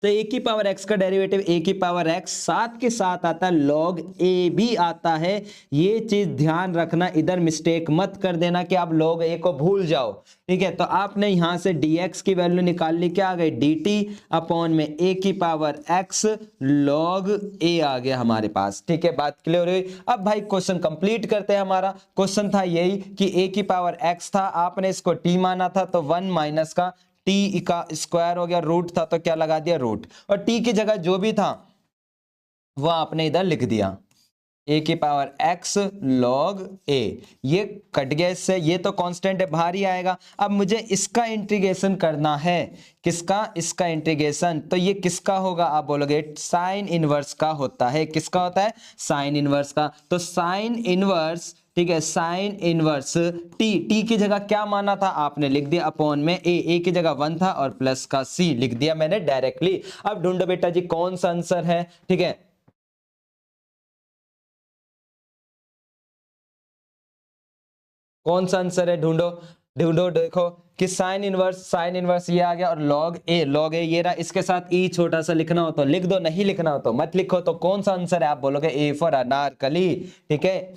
तो ए की पावर एक्स का डेरिवेटिव ए की पावर एक्स साथ के साथ आता है लॉग ए भी आता है। ये चीज ध्यान रखना, इधर मिस्टेक मत कर देना कि आप लॉग ए को भूल जाओ। ठीक है, तो आपने यहां से dx की वैल्यू निकाल ली, क्या आ गई dt अपॉन में ए की पावर x लॉग ए आ गया हमारे पास। ठीक है, बात क्लियर हुई। अब भाई क्वेश्चन कंप्लीट करते हैं। हमारा क्वेश्चन था यही कि ए की पावर x था, आपने इसको t माना था, तो 1 माइनस का टी का स्क्वायर हो गया, रूट था तो क्या लगा दिया रूट, और टी की जगह जो भी था वो आपने इधर लिख दिया ए की पावर एक्स लॉग ए। ये कट गया इससे, ये तो कांस्टेंट है बाहर ही आएगा। अब मुझे इसका इंटीग्रेशन करना है, किसका, इसका इंटीग्रेशन, तो ये किसका होगा आप बोलोगे साइन इनवर्स का होता है। किसका होता है, साइन इनवर्स का। तो साइन इनवर्स, ठीक है, साइन इनवर्स टी की जगह क्या माना था आपने लिख दिया अपॉन में ए की जगह 1 था और प्लस का सी लिख दिया मैंने डायरेक्टली। अब ढूंढो बेटा जी कौन सा आंसर है। ठीक है, कौन सा आंसर है, ढूंढो ढूंढो, देखो कि साइन इनवर्स ये आ गया, और लॉग ए ये रहा। इसके साथ ई छोटा सा लिखना हो तो लिख दो, नहीं लिखना हो तो मत लिखो। तो कौन सा आंसर है आप बोलोगे ए फॉर अनारकली। ठीक है,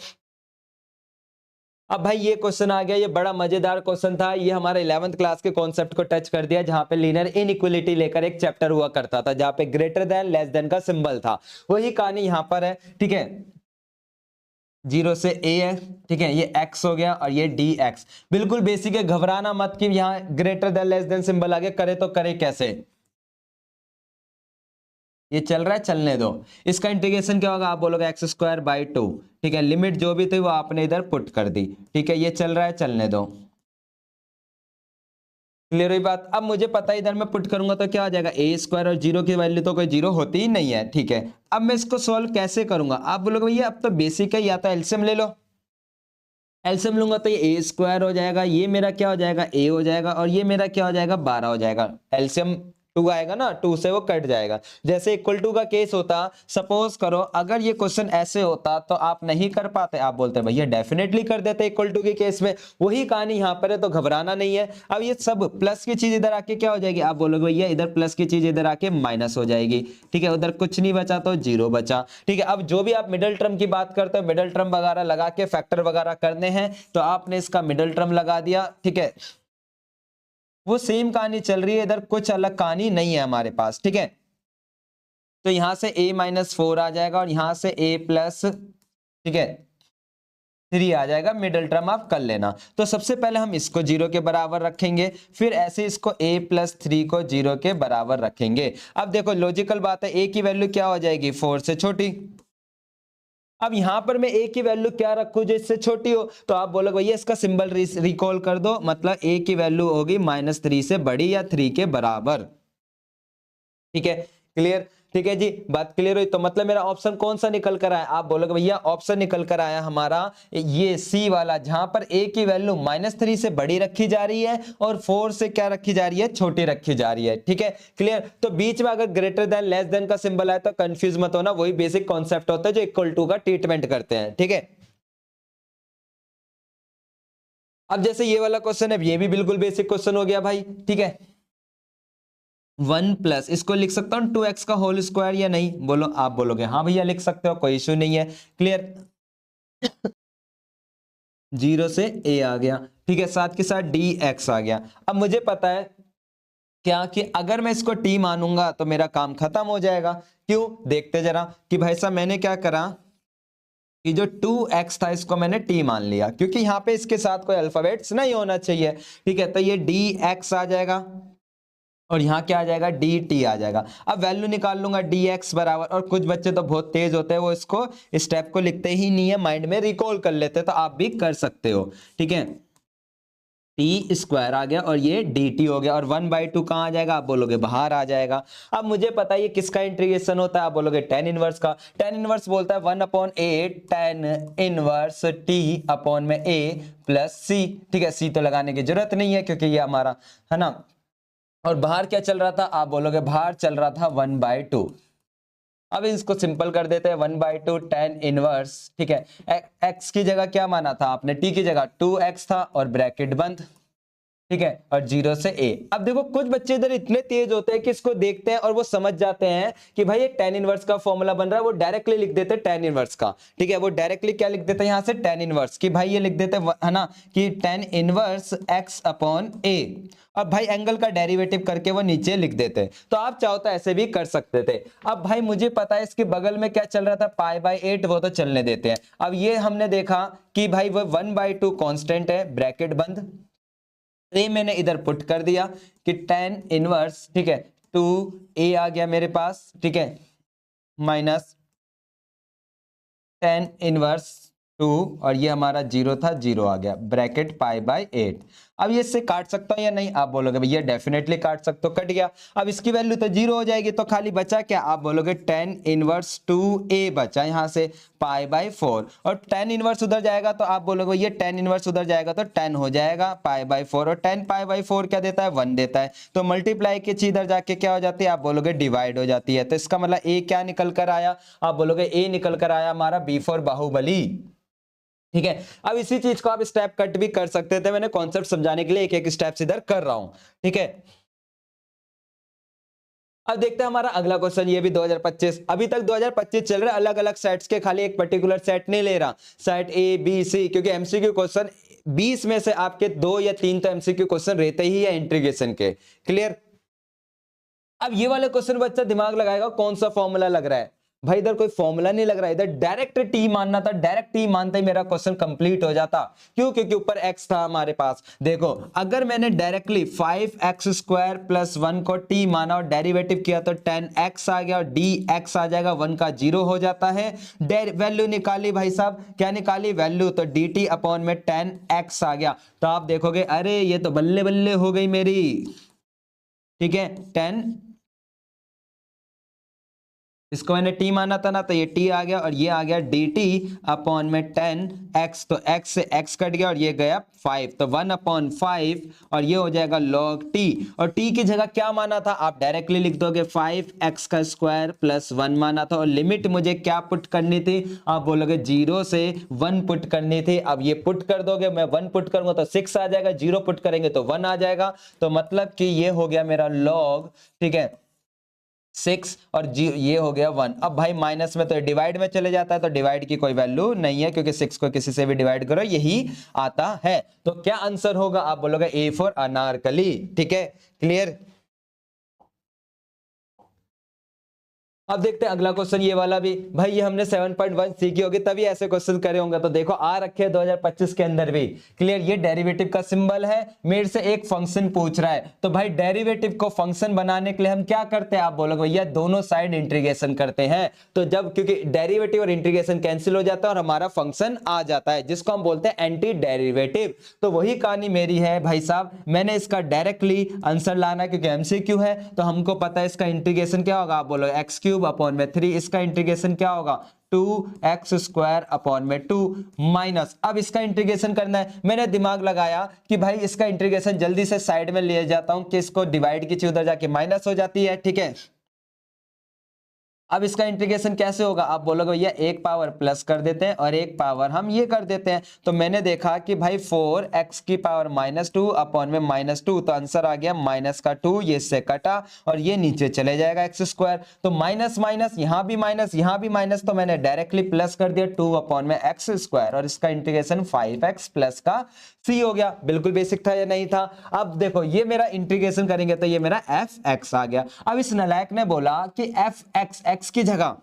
अब भाई ये क्वेश्चन आ गया, ये बड़ा मजेदार क्वेश्चन था। ये हमारे 11th क्लास के कॉन्सेप्ट को टच कर दिया, जहां पे लीनियर इनइक्वालिटी लेकर एक चैप्टर हुआ करता था, जहां पे ग्रेटर देन लेस देन का सिंबल था। वही कहानी यहां पर है। ठीक है, 0 से a है, ठीक है, ये x हो गया और ये dx। बिल्कुल बेसिक है, घबराना मत कि यहाँ greater than less than symbol आगे, करे तो करे कैसे। ये चल रहा है, चलने दो। इसका इंटीग्रेशन क्या होगा आप बोलोगे एक्स स्क्वायर बाई 2। ठीक है, लिमिट जो भी थी वो आपने इधर पुट कर दी। ठीक है, ये चल रहा है, चलने दो। क्लियर हुई बात। अब मुझे पता है इधर मैं पुट करूंगा तो क्या हो जाएगा ए स्क्वायर, और जीरो की वैल्यू तो कोई जीरो होती ही नहीं है। ठीक है, अब मैं इसको सॉल्व कैसे करूंगा आप बोलोगे भैया अब तो बेसिक है, या तो एलसीएम ले लो। एलसीएम लूंगा तो ये ए स्क्वायर हो जाएगा, ये मेरा क्या हो जाएगा ए हो जाएगा, और ये मेरा क्या हो जाएगा 12 हो जाएगा। एलसीएम 2 आएगा ना, 2 से वो कट जाएगा। जैसे इक्वल टू का केस होता, सपोज करो अगर ये क्वेश्चन ऐसे होता तो आप नहीं कर पाते, आप बोलते भैया डेफिनेटली कर देते इक्वल टू के केस में। वही कहानी यहाँ पर है, तो घबराना नहीं है। अब ये सब प्लस की चीज इधर आके क्या हो जाएगी आप बोलोगे भैया इधर प्लस की चीज इधर आके माइनस हो जाएगी। ठीक है, उधर कुछ नहीं बचा तो जीरो बचा। ठीक है, अब जो भी आप मिडिल टर्म की बात करते हो, मिडिल टर्म वगैरह लगा के फैक्टर वगैरह करने हैं, तो आपने इसका मिडिल टर्म लगा दिया। ठीक है, वो सेम कहानी चल रही है, इधर कुछ अलग कहानी नहीं है हमारे पास। ठीक है, तो यहां से a माइनस 4 आ जाएगा, और यहां से a प्लस, ठीक है, 3 आ जाएगा। मिडिल टर्म आप कर लेना। तो सबसे पहले हम इसको 0 के बराबर रखेंगे, फिर ऐसे इसको a प्लस 3 को 0 के बराबर रखेंगे। अब देखो लॉजिकल बात है, a की वैल्यू क्या हो जाएगी 4 से छोटी। अब यहां पर मैं a की वैल्यू क्या रखूं जो इससे छोटी हो, तो आप बोलोगे भैया इसका सिंबल रिकॉल कर दो, मतलब a की वैल्यू होगी -3 से बड़ी या 3 के बराबर। ठीक है, क्लियर। ठीक है जी, बात क्लियर हुई। तो मतलब मेरा ऑप्शन कौन सा निकल कर आया आप बोलोगे भैया ऑप्शन निकल कर आया हमारा ये सी वाला, जहां पर a की वैल्यू -3 से बड़ी रखी जा रही है और 4 से क्या रखी जा रही है, छोटी रखी जा रही है। ठीक है, क्लियर। तो बीच में अगर ग्रेटर देन लेस देन का सिंबल आए तो कंफ्यूज मत होना, वही बेसिक कॉन्सेप्ट होता है जो इक्वल टू का ट्रीटमेंट करते हैं। ठीक है, अब जैसे ये वाला क्वेश्चन है, ये भी बिल्कुल बेसिक क्वेश्चन हो गया भाई। ठीक है, 1 प्लस इसको लिख सकता हूं 2x का होल स्क्वायर या नहीं, बोलो। आप बोलोगे हाँ भैया लिख सकते हो, कोई इश्यू नहीं है। क्लियर, 0 से a आ गया। ठीक है, साथ के साथ dx आ गया। अब मुझे पता है क्या कि अगर मैं इसको t मानूंगा तो मेरा काम खत्म हो जाएगा। क्यों, देखते जरा कि भाई साहब मैंने क्या करा कि जो 2x था इसको मैंने t मान लिया, क्योंकि यहां पे इसके साथ कोई अल्फाबेट्स नहीं होना चाहिए। ठीक है, तो ये dx आ जाएगा और यहाँ क्या आ जाएगा dt आ जाएगा। अब वैल्यू निकाल लूंगा dx बराबर, और कुछ बच्चे तो बहुत तेज होते हैं, वो इसको स्टेप को लिखते ही नहीं है, माइंड में रिकॉल कर लेते हैं, तो आप भी कर सकते हो। ठीक है, टी स्क्वायर आ गया और ये dt हो गया, और 1/2 कहाँ आ जाएगा आप बोलोगे बाहर आ जाएगा। अब मुझे पता है ये किसका इंटीग्रेशन होता है आप बोलोगे tan इनवर्स का। tan इनवर्स बोलता है 1/a tan inverse t upon में a प्लस c। ठीक है, c तो लगाने की जरूरत नहीं है क्योंकि ये हमारा है ना। और बाहर क्या चल रहा था आप बोलोगे बाहर चल रहा था 1/2। अब इसको सिंपल कर देते हैं, 1/2 tan इनवर्स। ठीक है, x की जगह क्या माना था आपने, t की जगह 2x था और ब्रैकेट बंद। ठीक है, और 0 से a। अब देखो कुछ बच्चे इधर इतने तेज होते हैं कि इसको देखते हैं और वो समझ जाते हैं कि भाई ये tan इनवर्स का फॉर्मूला बन रहा है, वो डायरेक्टली लिख देते हैं tan इनवर्स का। ठीक है, वो डायरेक्टली क्या लिख देते हैं यहां से tan इनवर्स, कि भाई ये लिख देते हैं है ना कि tan inverse x upon a। अब भाई एंगल का डेरिवेटिव करके वो नीचे लिख देते हैं। तो आप चाहो तो ऐसे भी कर सकते थे। अब भाई मुझे पता है इसके बगल में क्या चल रहा था, π/8, वो तो चलने देते हैं। अब ये हमने देखा कि भाई वो 1/2 कांस्टेंट है, ब्रैकेट बंद, ए मैंने इधर पुट कर दिया कि tan इनवर्स, ठीक है, 2a आ गया मेरे पास, ठीक है, माइनस tan इनवर्स 2, और ये हमारा 0 था, 0 आ गया, ब्रैकेट π/8। अब ये इससे काट सकता हूं या नहीं, आप बोलोगे भैया डेफिनेटली काट सकते हो, कट गया। अब इसकी वैल्यू तो 0 हो जाएगी, तो खाली बचा क्या, आप बोलोगे tan इनवर्स 2a बचा यहां से π/4, और tan इनवर्स उधर जाएगा तो आप बोलोगे ये tan इनवर्स उधर जाएगा तो tan हो जाएगा π/4, और tan π/4 क्या देता है, 1 देता है। तो मल्टीप्लाई की चीज इधर जाके क्या हो जाती है, आप बोलोगे डिवाइड हो जाती है। तो इसका मतलब a क्या निकल कर आया, आप बोलोगे a निकल कर आया हमारा B4 बाहुबली। ठीक है, अब इसी चीज को आप स्टेप कट भी कर सकते थे, मैंने कॉन्सेप्ट समझाने के लिए एक एक स्टेप इधर कर रहा हूं। ठीक है, अब देखते हैं हमारा अगला क्वेश्चन, ये भी 2025, अभी तक 2025 चल रहा है, अलग अलग सेट्स के, खाली एक पर्टिकुलर सेट नहीं ले रहा, सेट ए बी सी, क्योंकि एमसीक्यू क्वेश्चन 20 में से आपके 2 या 3 तो एमसीक्यू क्वेश्चन रहते ही है इंटीग्रेशन के। क्लियर। अब ये वाले क्वेश्चन बच्चा दिमाग लगाएगा कौन सा फॉर्मूला लग रहा है, भाई इधर कोई फॉर्मूला नहीं लग रहा है, इधर डायरेक्ट टी मानना था, डायरेक्ट टी मानते ही मेरा क्वेश्चन कंप्लीट हो जाता। क्यों, क्योंकि ऊपर x था हमारे पास। देखो अगर मैंने डायरेक्टली 5x² + 1 को t माना और डेरिवेटिव किया तो tan x आ गया, और dx आ जाएगा, 1 का 0 हो जाता है। वैल्यू निकाली भाई साहब, क्या निकाली वैल्यू, तो dt अपॉन में tan x आ गया। तो आप देखोगे अरे ये तो बल्ले बल्ले हो गई मेरी। ठीक है, 10, इसको मैंने t माना था ना, तो ये t आ गया, और ये आ गया dt अपॉन में 10x, तो x से x कट गया और ये गया 5, तो 1/5, और ये हो जाएगा log t। और t की जगह क्या माना था, आप डायरेक्टली लिख दोगे 5x² + 1 माना था, और लिमिट मुझे क्या पुट करनी थी, आप बोलोगे 0 से 1 पुट करनी थी। अब ये पुट कर दोगे, मैं 1 पुट करूंगा तो 6 आ जाएगा, 0 पुट करेंगे तो 1 आ जाएगा, तो मतलब कि ये हो गया मेरा log, ठीक है, 6, और ये हो गया 1। अब भाई माइनस में तो डिवाइड में चले जाता है, तो डिवाइड की कोई वैल्यू नहीं है, क्योंकि 6 को किसी से भी डिवाइड करो यही आता है। तो क्या आंसर होगा, आप बोलोगे A फॉर अनारकली। ठीक है, क्लियर। अब देखते हैं अगला क्वेश्चन, ये वाला भी भाई ये हमने 7.1 सीखी होगी तभी ऐसे क्वेश्चन करे होंगे। तो देखो आ रखे 2025 के अंदर भी। क्लियर, ये डेरिवेटिव का सिंबल है, मेरे से एक फंक्शन पूछ रहा है, तो भाई डेरिवेटिव को फंक्शन बनाने के लिए हम क्या करते हैं, आप बोलोगे भैया दोनों साइड इंटीग्रेशन करते हैं। तो जब क्योंकि डेरिवेटिव और इंटीग्रेशन कैंसिल हो जाता है और हमारा फंक्शन आ जाता है, जिसको हम बोलते हैं एंटी डेरिवेटिव। तो वही कहानी मेरी है भाई साहब, मैंने इसका डायरेक्टली आंसर लाना क्योंकि एमसीक्यू है, तो हमको पता है इसका इंटीग्रेशन क्या होगा, आप बोलो x³ अपॉन में 3, इसका इंटीग्रेशन क्या होगा 2x² अपॉन में 2 माइनस। अब इसका इंटीग्रेशन करना है, मैंने दिमाग लगाया कि भाई इसका इंटीग्रेशन जल्दी से साइड में ले जाता हूं कि इसको डिवाइड की चीज उधर जाके माइनस हो जाती है। ठीक है, अब इसका इंटीग्रेशन कैसे होगा, आप बोलोगे भैया एक पावर प्लस कर देते हैं और एक पावर हम ये कर देते हैं। तो मैंने देखा कि भाई 4x⁻² अपॉन में -2, तो आंसर आ गया -2, ये इससे कटा और ये नीचे चले जाएगा x²। तो माइनस माइनस, यहां भी माइनस, यहां भी माइनस, तो मैंने डायरेक्टली प्लस कर दिया 2 अपॉन में x², और इसका इंटीग्रेशन 5x प्लस का c हो गया। बिल्कुल बेसिक था या नहीं था। अब देखो ये मेरा इंटीग्रेशन करेंगे तो ये मेरा fx आ गया। अब इस नालायक ने बोला कि fx x की जगह,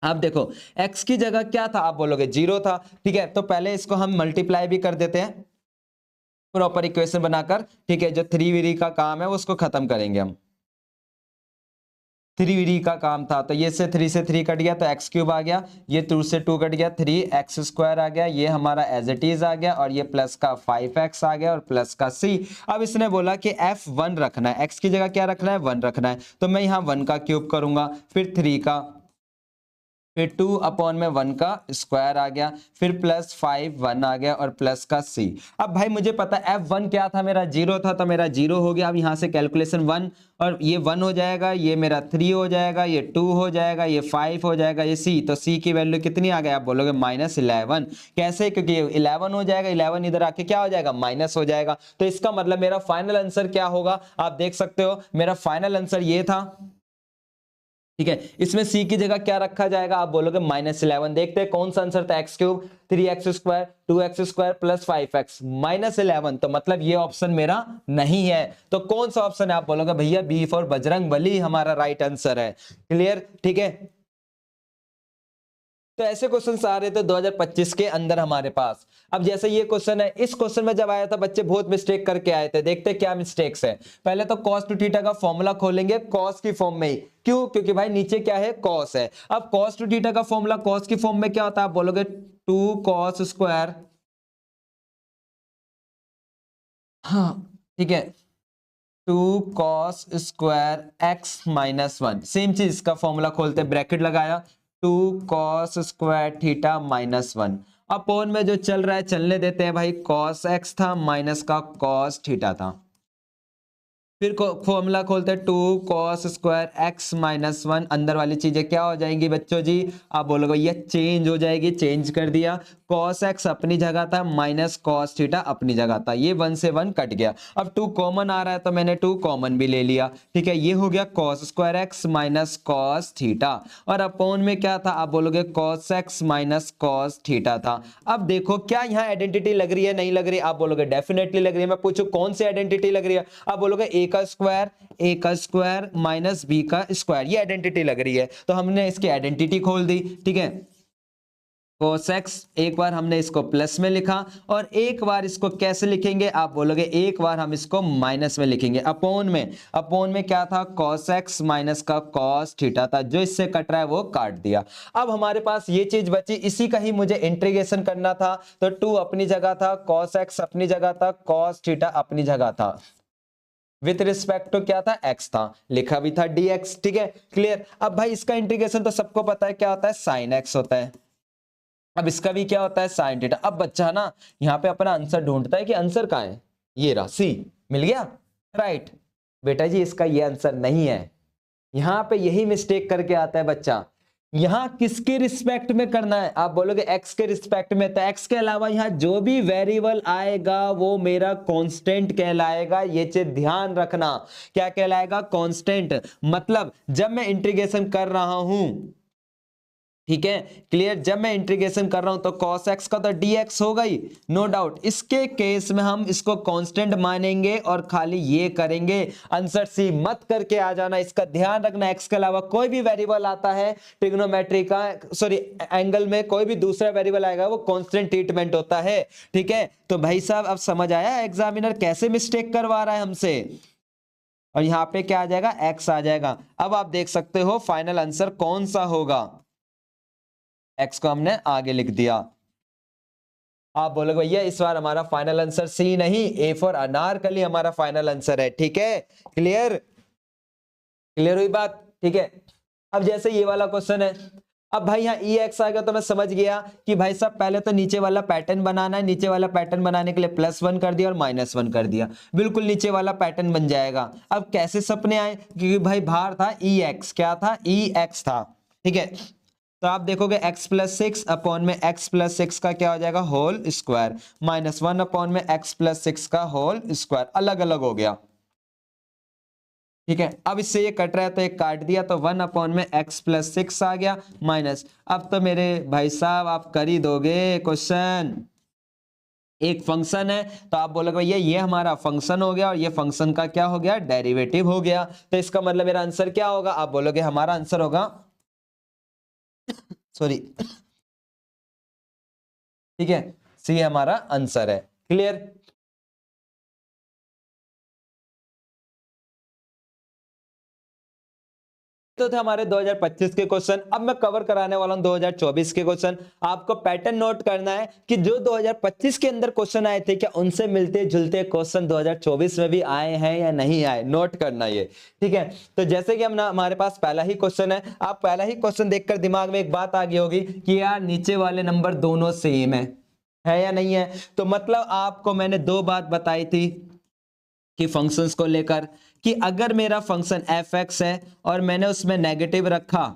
आप देखो x की जगह क्या था, आप बोलोगे 0 था। ठीक है, तो पहले इसको हम मल्टीप्लाई भी कर देते हैं प्रॉपर इक्वेशन बनाकर। ठीक है, जो 3 का काम है उसको खत्म करेंगे हम। 3 का काम था, तो ये से 3 से 3 कट गया तो x³ आ गया, ये 2 से 2 कट गया 3x² आ गया, ये हमारा एज इट इज आ गया, और ये प्लस का 5x आ गया और प्लस का c। अब इसने बोला कि f1 रखना है, x की जगह क्या रखना है 1 रखना है, तो मैं यहाँ 1 का क्यूब करूंगा, फिर 3 का, फिर 2 अपॉन में 1 का स्क्वायर आ गया, फिर प्लस 5 1 आ गया और प्लस का c। अब भाई मुझे पता है f1 क्या था, मेरा 0 था, तो मेरा 0 हो गया। अब यहाँ से कैलकुलेशन 1 और ये 1 हो जाएगा, ये मेरा 3 हो जाएगा, ये 2 हो जाएगा, ये 5 हो जाएगा, ये c। तो c की वैल्यू कितनी आ गई, आप बोलोगे -11। कैसे, क्योंकि 11 हो जाएगा, 11 इधर आके क्या हो जाएगा, माइनस हो जाएगा। तो इसका मतलब मेरा फाइनल आंसर क्या होगा, आप देख सकते हो मेरा फाइनल आंसर ये था। ठीक है, इसमें c की जगह क्या रखा जाएगा, आप बोलोगे -11। देखते हैं कौन सा आंसर था, x³ 3x² 2x² plus 5x -11। तो मतलब ये ऑप्शन मेरा नहीं है। तो कौन सा ऑप्शन है, आप बोलोगे भैया बी फॉर बजरंगबली हमारा राइट आंसर है। क्लियर, ठीक है। तो ऐसे क्वेश्चन आ रहे थे 2025 के अंदर हमारे पास। अब जैसे ये क्वेश्चन है, इस क्वेश्चन में जब आया था बच्चे बहुत मिस्टेक करके आए थे। देखते क्या मिस्टेक्स है। पहले तो cos टू थीटा का फॉर्मूला खोलेंगे cos की फॉर्म में ही। क्यों, क्योंकि भाई नीचे क्या है, cos है। अब cos टू थीटा का फॉर्मूला cos की फॉर्म में क्या होता है, आप बोलोगे 2 cos स्क्वायर, हाँ ठीक है, 2 cos स्क्वायर x -1। सेम चीज इसका फॉर्मूला खोलते, ब्रैकेट लगाया, 2 cos स्क्वायर थीटा -1 अपॉन में जो चल रहा है चलने देते हैं भाई, cos x था माइनस का cos थीटा था। फिर फॉर्मूला खोलते हैं, 2 cos स्क्वायर x -1। अंदर वाली चीजें क्या हो जाएंगी बच्चों जी, आप बोलोगे ये चेंज हो जाएगी, चेंज कर दिया। cos x अपनी जगह था, माइनस cos थीटा अपनी जगह था, ये 1 से 1 कट गया। अब 2 कॉमन आ रहा है तो मैंने 2 कॉमन भी ले लिया। ठीक है, ये हो गया cos square x minus cos theta, और अपॉन में क्या था, आप बोलोगे cos x minus cos theta था। अब देखो क्या यहाँ आइडेंटिटी लग रही है, नहीं लग रही, आप बोलोगे डेफिनेटली लग रही है। मैं पूछूं कौन सी आइडेंटिटी लग रही है, आप बोलोगे ए का स्क्वायर माइनस बी का स्क्वायर, ये आइडेंटिटी लग रही है। तो हमने इसकी आइडेंटिटी खोल दी। ठीक है, cos x एक बार हमने इसको प्लस में लिखा, और एक बार इसको कैसे लिखेंगे, आप बोलोगे एक बार हम इसको माइनस में लिखेंगे, अपॉन में। अपॉन में क्या था, cos x माइनस का cos थीटा था, जो इससे कट रहा है वो काट दिया। अब हमारे पास ये चीज बची, इसी का ही मुझे इंटीग्रेशन करना था। तो 2 अपनी जगह था, cos x अपनी जगह था, cos थीटा अपनी जगह था, विथ रिस्पेक्ट टू क्या था, x था, लिखा भी था dx। ठीक है, क्लियर। अब भाई इसका इंटीग्रेशन तो सबको पता है क्या होता है, sin x होता है। अब इसका भी क्या होता है, sin थीटा। अब बच्चा ना यहाँ पे अपना आंसर ढूंढता है कि आंसर कहाँ है, ये रहा सी, मिल गया, राइट। बेटा जी इसका ये आंसर नहीं है, यहाँ पे यही मिस्टेक करके आता है बच्चा। यहां किसके रिस्पेक्ट में करना है, आप बोलोगे x के रिस्पेक्ट में, तो x के अलावा यहां जो भी वेरिएबल आएगा वो मेरा कांस्टेंट कहलाएगा। ये चीज ध्यान रखना, क्या कहलाएगा, कांस्टेंट। मतलब जब मैं इंटीग्रेशन कर रहा हूं, ठीक है क्लियर, जब मैं इंटीग्रेशन कर रहा हूं तो cos x का तो dx होगा ही, नो डाउट। इसके केस में हम इसको कांस्टेंट मानेंगे और खाली ये करेंगे, आंसर सी मत करके आ जाना, इसका ध्यान रखना। x के अलावा कोई भी वेरिएबल आता है ट्रिग्नोमेट्री का, सॉरी एंगल में कोई भी दूसरा वेरिएबल आएगा वो कांस्टेंट ट्रीटमेंट होता है। ठीक है, तो भाई साहब अब समझ आया एग्जामिनर कैसे मिस्टेक करवा रहा है हमसे। और यहां पे क्या आ जाएगा, x आ जाएगा। अब आप देख सकते हो फाइनल आंसर कौन सा होगा, x को हमने आगे लिख दिया। आप बोलोगे भैया इस बार हमारा फाइनल आंसर सी नहीं, ए फॉर अनारकली हमारा फाइनल आंसर है। ठीक है, क्लियर, क्लियर हुई बात। ठीक है, अब जैसे ये वाला क्वेश्चन है, अब भाई यहाँ ई एक्स आ गया तो मैं समझ गया कि भाई साहब पहले तो नीचे वाला पैटर्न बनाना है। नीचे वाला पैटर्न बनाने के लिए +1 कर दिया और -1 कर दिया, बिल्कुल नीचे वाला पैटर्न बन जाएगा। अब कैसे सपने आए, क्योंकि भाई बाहर था ई एक्स, क्या था, ई एक्स था। ठीक है, तो आप देखोगे x+6 अपॉन में x+6 का क्या हो जाएगा, होल स्क्वायर, -1 अपॉन में x+6 का होल स्क्वायर, अलग अलग हो गया। ठीक है, अब इससे ये कट रहा है तो एक काट दिया, तो 1 अपॉन में x+6 आ गया माइनस। अब तो मेरे भाई साहब आप कर ही दोगे क्वेश्चन। एक फंक्शन है तो आप बोलोगे भैया ये हमारा फंक्शन हो गया और ये फंक्शन का क्या हो गया, डेरिवेटिव हो गया। तो इसका मतलब मेरा आंसर क्या होगा, आप बोलोगे हमारा आंसर होगा, सॉरी, ठीक है, सी हमारा आंसर है। क्लियर, तो थे हमारे 2025 के क्वेश्चन। अब मैं कवर कराने वाला हूं 2024 के क्वेश्चन। आपको पैटर्न नोट करना है कि जो 2025 के अंदर क्वेश्चन आए थे क्या उनसे मिलते जुलते क्वेश्चन 2024 में भी आए हैं या नहीं आए, नोट करना ये, ठीक है। तो जैसे कि हमारे पास पहला ही क्वेश्चन है, आप पहला ही क्वेश्चन देखकर दिमाग में एक बात आ गई होगी कि यार नीचे वाले नंबर दोनों सेम है या नहीं है। तो मतलब आपको मैंने दो बात बताई थी कि फंक्शंस को लेकर, कि अगर मेरा फंक्शन एफ एक्स है और मैंने उसमें नेगेटिव रखा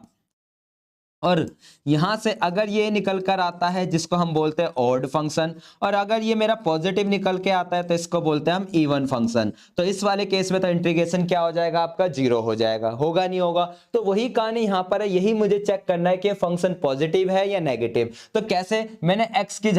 और यहां से अगर ये निकल कर आता है जिसको हम बोलते हैं ऑड फंक्शन, और अगर ये मेरा पॉजिटिव निकल के आता है तो इसको बोलते हैं हम इवन फंक्शन। तो इस वाले केस में तो इंटीग्रेशन क्या हो जाएगा आपका, जीरो हो जाएगा, होगा नहीं होगा। तो वही कहानी यहां पर है, यही मुझे चेक करना है कि फंक्शन पॉजिटिव है या नेगेटिव। तो कैसे, मैंने एक्स की